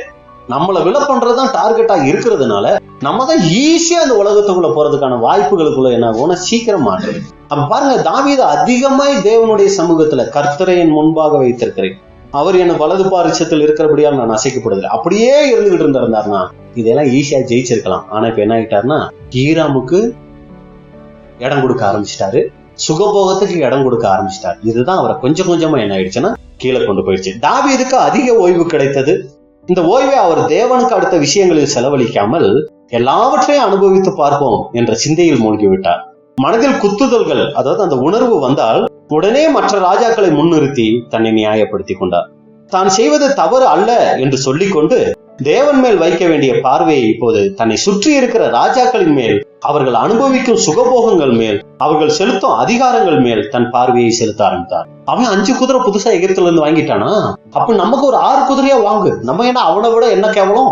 நம்மளை விலை பண்றதுதான் டார்கெட்டா இருக்கிறதுனால நம்ம தான் ஈஸியா அந்த உலகத்துக்குள்ள போறதுக்கான வாய்ப்புகளுக்குள்ள என்ன ஆகும்னா சீக்கிரம் மாற்றுது. அப்ப பாருங்க, தாவீது அதிகமாய் தேவனுடைய சமூகத்துல கர்த்தரை என் முன்பாக வைத்திருக்கிறேன், அவர் என் வலது பாரிசத்தில் இருக்கிறபடியால் நான் அசைக்கப்படுதில்லை, அப்படியே இருந்துகிட்டு இருந்தாருன்னா இதெல்லாம் ஈஸியா ஜெயிச்சிருக்கலாம். ஆனா இப்ப என்ன ஆயிட்டாருன்னா ஈராமுக்கு இடம் கொடுக்க ஆரம்பிச்சிட்டாரு, சுகபோகத்துக்கு இடம் கொடுக்க ஆரம்பிச்சிட்டாரு. இதுதான் அவரை கொஞ்சம் கொஞ்சமா என்ன ஆயிடுச்சுன்னா கீழே கொண்டு போயிடுச்சு. தாவீதுக்கு அதிக ஓய்வு கிடைத்தது. இந்த ஓய்வை அவர் தேவனுக்கு அடுத்த விஷயங்களில் செலவழிக்காமல் எல்லாவற்றையும் அனுபவித்து பார்ப்போம் என்ற சிந்தையில் மூழ்கிவிட்டார். மனதில் குத்துதல்கள், அதாவது அந்த உணர்வு வந்தால் உடனே மற்ற ராஜாக்களை முன்னிறுத்தி தன்னை நியாயப்படுத்திக் கொண்டார். தான் செய்வது தவறு அல்ல என்று சொல்லிக்கொண்டு தேவன் மேல் வைக்க வேண்டிய பார்வையை இப்போது தன்னை சுற்றி இருக்கிற ராஜாக்களின் மேல், அவர்கள் அனுபவிக்கும் சுகபோகங்கள் மேல், அவர்கள் செலுத்தும் அதிகாரங்கள் மேல் தன் பார்வையை செலுத்த ஆரம்பித்தார். அவன் 5 குதிரை புதுசா எகிப்துல இருந்து வாங்கிட்டானா, அப்ப நமக்கு ஒரு 6 குதிரையா வாங்கு, நம்ம என்ன அவனை விட என்ன கேவலம்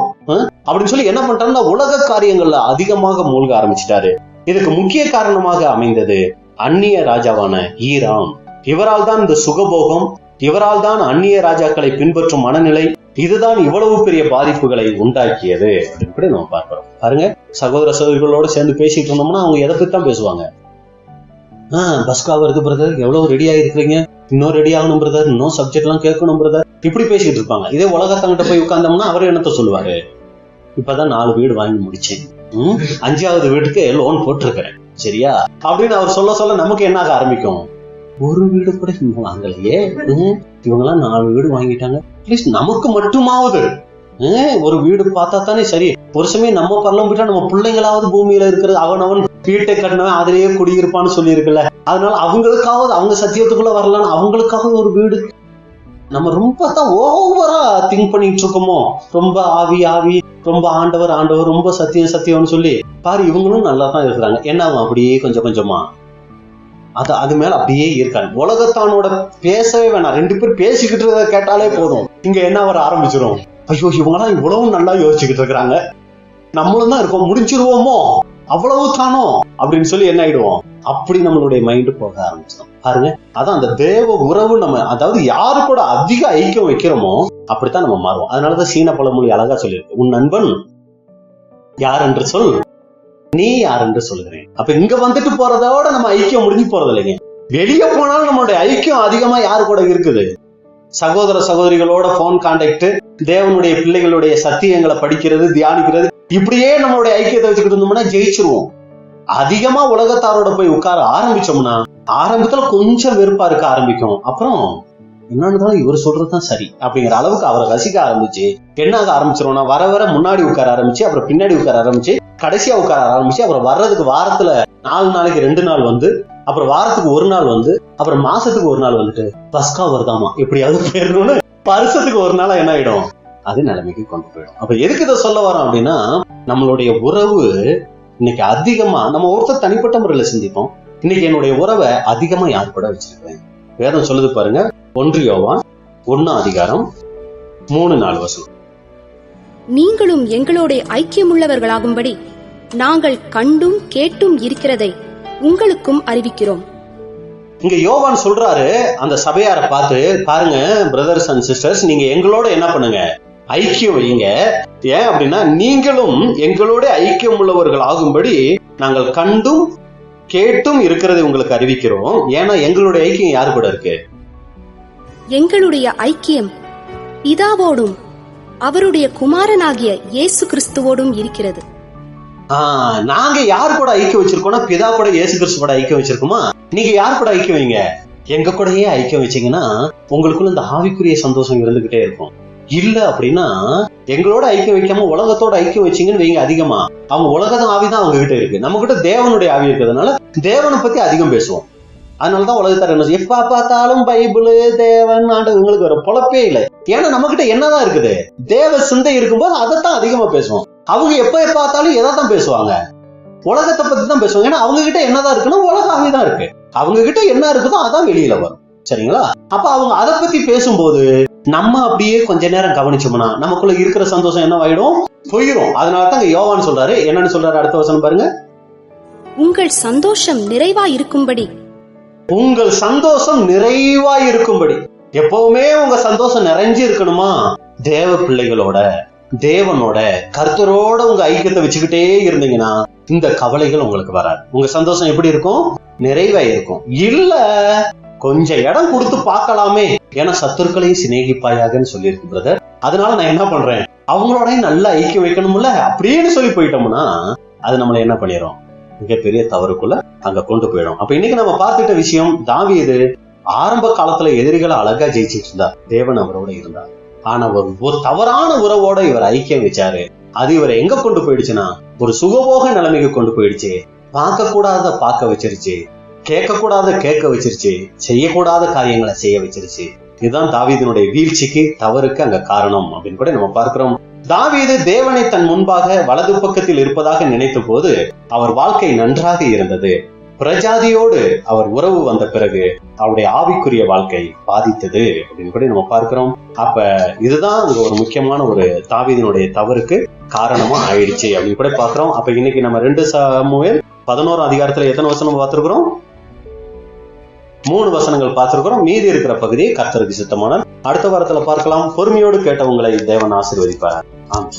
அப்படின்னு சொல்லி என்ன பண்றாருன்னா உலக காரியங்கள்ல அதிகமாக மூழ்க ஆரம்பிச்சிட்டாரு. இதுக்கு முக்கிய காரணமாக அமைந்தது அந்நிய ராஜாவான ஈராம். இவரால் தான் இந்த சுகபோகம், இவரால் தான் அந்நிய ராஜாக்களை பின்பற்றும் மனநிலை, இதுதான் இவ்வளவு பெரிய பாதிப்புகளை உண்டாக்கியது அப்படின்னு நம்ம பார்க்கிறோம். பாருங்க, சகோதர சகோதரிகளோட சேர்ந்து பேசிட்டு இருந்தோம்னா அவங்க எதை பத்தி தான் பேசுவாங்க. பஸ்கா வருது பிரதர், எவ்வளவு ரெடி ஆகிருக்கிறீங்க, இன்னும் ரெடி ஆகணும் பிரதர், இன்னும் சப்ஜெக்ட் எல்லாம் கேட்கணும் பிரதர், இப்படி பேசிட்டு இருப்பாங்க. இதே உலகத்தங்கிட்ட போய் உட்கார்ந்தோம்னா அவர் என்னத்த சொல்லுவாரு, இப்பதான் 4 வீடு வாங்கி முடிச்சேன், 5வது வீட்டுக்கு லோன் போட்டிருக்கிறேன், சரியா அப்படின்னு அவர் சொல்ல சொல்ல நமக்கு என்ன ஆக ஆரம்பிக்கும், ஒரு வீடு கூட இன்னும் வாங்கலையே, இவங்கெல்லாம் 4 வீடு வாங்கிட்டாங்க, அட்லீஸ்ட் நமக்கு மட்டுமாவது ஒரு வீடு பார்த்தா தானே சரி. ஒரு சமயம் நம்ம பரலம் போயிட்டா நம்ம பிள்ளைங்களாவது பூமியில இருக்கிறது, அவன் வீட்டை கட்டினவன் அதிலேயே குடியிருப்பான்னு சொல்லி இருக்குல்ல, அதனால அவங்களுக்காவது அவங்க சத்தியத்துக்குள்ள வரலான்னு அவங்களுக்காவது ஒரு வீடு. நம்ம ரொம்ப தான் ஓவரா திங்க் பண்ணிட்டு இருக்கோமோ, ரொம்ப ஆவி ரொம்ப ஆண்டவர் ரொம்ப சத்தியம்னு சொல்லி பாரு, இவங்களும் நல்லா தான் இருக்கிறாங்க, என்ன அப்படியே கொஞ்சம் கொஞ்சமா அது மேல அப்படியே இருக்காங்க. உலகத்தானோட பேசவே வேணாம், 2 பேர் பேசிக்கிட்டு கேட்டாலே போதும், இங்க என்ன வர ஆரம்பிச்சிடும், ஐயோ இவங்கெல்லாம் இவ்வளவு நல்லா யோசிச்சுக்கிட்டு இருக்கிறாங்க, நம்மளும் தான் இருக்கோம், முடிச்சிருவோமோ அவ்வளவு தானோ அப்படின்னு சொல்லி என்ன ஆயிடுவோம், அப்படி நம்மளுடைய மைண்டு போக ஆரம்பிச்சோம். பாருங்க, அதான் அந்த தேவ உறவு, நம்ம அதாவது யாரு கூட அதிக ஐக்கியம் வைக்கிறோமோ அப்படித்தான் நம்ம மாறுவோம். அதனாலதான் சீன பழமொழி அழகா சொல்லியிருக்கு, உன் நண்பன் யார் என்று சொல், நீ யார் என்று சொல்கிறேன். அப்ப இங்க வந்துட்டு போறதோட நம்ம ஐக்கியம் முடிஞ்சு போறது இல்லைங்க, வெளியே போனாலும் நம்மளுடைய ஐக்கியம் அதிகமா யாரு கூட இருக்குது, சகோதர சகோதரிகளோட போன் கான்டாக்ட், தேவனுடைய பிள்ளைகளுடைய சத்தியங்களை படிக்கிறது, தியானிக்கிறது, இப்படியே நம்மளுடைய ஐக்கியத்தை வச்சுக்கிட்டு இருந்தோம்னா ஜெயிச்சிருவோம். அதிகமா உலகத்தாரோட போய் உட்கார ஆரம்பிச்சோம்னா ஆரம்பத்துல கொஞ்சம் வெறுப்பா இருக்க ஆரம்பிக்கும், அப்புறம் என்னன்னு இவர் சொல்றதுதான் சரி அப்படிங்கிற அளவுக்கு அவரை ரசிக்க ஆரம்பிச்சு என்ன ஆக ஆரம்பிச்சிருவோம்னா வர வர முன்னாடி உட்கார ஆரம்பிச்சு, அப்புறம் பின்னாடி உட்கார ஆரம்பிச்சு, கடைசியா உட்கார ஆரம்பிச்சு, அப்புறம் வர்றதுக்கு வாரத்துல 4 நாளைக்கு 2 நாள் வந்து, அப்புறம் வாரத்துக்கு 1 நாள் வந்து, அப்புறம் மாசத்துக்கு 1 நாள் வந்துட்டு பஸ்கா வருதாமா எப்படியாவது போயிடணும்னு வருஷத்துக்கு 1 நாளா என்ன ஆயிடும், அது நிலைமைக்கு கொண்டு போயிடும். அப்ப எதுக்கு இதை சொல்ல வரோம் அப்படின்னா, நம்மளுடைய உறவு இன்னைக்கு அதிகமா நம்ம ஒருத்தர் தனிப்பட்ட முறையில சிந்திப்போம், இன்னைக்கு என்னுடைய உறவை அதிகமா யார் கூட வச்சிருக்கிறேன். வேதம் சொல்லுது பாருங்க, 1 யோவான் 1:3-4 நீங்களும் எங்களோட ஐக்கியமுள்ளவர்களாகும்படி நாங்கள் கண்டும் கேட்டும் இருக்கிறதை உங்களுக்கும் அறிவிக்கிறோம். இங்க யோவான் சொல்றாரு அந்த சபையாரை பார்த்து, பாருங்க பிரதர்ஸ் அண்ட் சிஸ்டர்ஸ், நீங்க எங்களோட என்ன பண்ணுங்க, ஐக்கியம் வைங்க. ஏன் அப்படின்னா நீங்களும் எங்களோட ஐக்கியம் உள்ளவர்கள் ஆகும்படி நாங்கள் கண்டும் கேட்டும் இருக்கிறதை உங்களுக்கு அறிவிக்கிறோம். ஏன்னா எங்களுடைய ஐக்கியம் யாரு கூட இருக்கு, எங்களுடைய ஐக்கியம் பிதாவோடும் அவருடைய குமாரனாகிய இயேசு கிறிஸ்துவோடும் இருக்கிறது. நாங்க யாரு கூட ஐக்கியம் வச்சிருக்கோம்னா பிதா கூட இயேசு கிறிஸ்து கூட ஐக்கியம் வச்சிருக்கோமா. நீங்க யாரு கூட ஐக்கியம் வைங்க, எங்க கூடயே ஐக்கியம் வச்சீங்கன்னா உங்களுக்குள்ள இந்த ஆவிக்குரிய சந்தோஷம் இருந்துகிட்டே இருக்கும். இல்ல அப்படின்னா எங்களோட ஐக்கியம் வைக்காம உலகத்தோட ஐக்கியம் வச்சீங்கன்னு வைங்க, அதிகமா அவங்க உலகத்தின் ஆவிதான் அவங்க கிட்ட இருக்கு. நம்ம கிட்ட தேவனுடைய ஆவி இருக்கிறதுனால தேவனை பத்தி அதிகம் பேசுவோம். அதனாலதான் உலகத்தார் என்ன எப்ப பார்த்தாலும் பைபிள் தேவன் ஆண்டவங்களுக்கு வர பொழப்பே இல்லை. ஏன்னா நம்ம கிட்ட என்னதான் இருக்குது, தேவ சிந்தை இருக்கும்போது அதைத்தான் அதிகமா பேசுவோம். அவங்க எப்ப பார்த்தாலும் எதான் பேசுவாங்க, உலகத்தை பத்தி தான் பேசுவாங்க. ஏன்னா அவங்க கிட்ட என்னதான் இருக்குன்னா உலக ஆவிதான் இருக்கு. அவங்க கிட்ட என்ன இருக்குதோ அதான் வெளியில வரும். சரிங்களா? அப்ப அவங்க அதை பத்தி பேசும்போது நம்ம அப்படியே கொஞ்ச நேரம் கவனிச்சோம்னா நமக்குள்ள இருக்கிற சந்தோஷம் என்ன ஆயிடும், போயிடும். அதனாலதான் யோவான் சொல்றாரு, என்னன்னு சொல்றாரு, அடுத்த வசனம் பாருங்க. உங்கள் சந்தோஷம் நிறைவா இருக்கும்படி. உங்கள் சந்தோஷம் நிறைவா இருக்கும்படி. எப்பவுமே உங்க சந்தோஷம் நிறைஞ்சு இருக்கணுமா? தேவ பிள்ளைகளோட, தேவனோட, கர்த்தரோட உங்க ஐக்கியத்தை வச்சுக்கிட்டே இருந்தீங்கன்னா இந்த கவலைகள் உங்களுக்கு வராது. உங்க சந்தோஷம் எப்படி இருக்கும்? நிறைவா இருக்கும். இல்ல கொஞ்சம் இடம் கொடுத்து பார்க்கலாமே, ஏன்னா சத்துருக்களையும் சிநேகிப்பாயாகன்னு சொல்லியிருக்கு பிரதர். அதனால நான் என்ன பண்றேன், அவங்களோட நல்ல ஐக்கியம் வைக்கணும்ல அப்படின்னு சொல்லி போயிட்டோம்னா அது நம்மள என்ன பண்ணிடும், மிகப்பெரிய தவறுக்குள்ள அங்க கொண்டு போயிடும். அப்ப இன்னைக்கு நம்ம பார்த்துட்ட விஷயம், தாவீது ஆரம்ப காலத்துல எதிரிகளை அழகா ஜெயிச்சிட்டு இருந்தார், தேவன் அவரோட இருந்தார். ஆனா ஒரு தவறான உறவோட இவர் ஐக்கியம் வச்சாரு. அது இவரை எங்க கொண்டு போயிடுச்சுன்னா ஒரு சுகபோக நிலைமைக்கு கொண்டு போயிடுச்சு. பார்க்க கூடாத பார்க்க வச்சிருச்சு, கேட்க கூடாத கேட்க வச்சிருச்சு, செய்யக்கூடாத காரியங்களை செய்ய வச்சிருச்சு. இதுதான் தாவீதினுடைய வீழ்ச்சிக்கு, தவறுக்கு அங்க காரணம் அப்படின்னு கூட நம்ம பார்க்கிறோம். தாவீது தேவனை தன் முன்பாக வலது பக்கத்தில் இருப்பதாக நினைத்த போது அவர் வாழ்க்கை நன்றாக இருந்தது. பிரஜாதியோடு அவர் உறவு வந்த பிறகு அவருடைய ஆவிக்குரிய வாழ்க்கை பாதித்தது அப்படின்னு கூட நம்ம பார்க்கிறோம். அப்ப இதுதான் அங்க ஒரு முக்கியமான ஒரு தாவீதினுடைய தவறுக்கு காரணமா ஆயிடுச்சு அப்படின்னு கூட பாக்குறோம். அப்ப இன்னைக்கு நம்ம 2 சாமுவேல் 11 அதிகாரத்துல எத்தனை வசனம் பார்த்திருக்கிறோம்? 3 வசனங்கள் பார்த்திருக்கிறோம். மீதி இருக்கிற பகுதியை கர்த்தருக்கு சித்தமானார் அடுத்த வாரத்துல பார்க்கலாம். பொறுமையோடு கேட்டவங்களை தேவன் ஆசீர்வதிப்பார். ஆமாம்.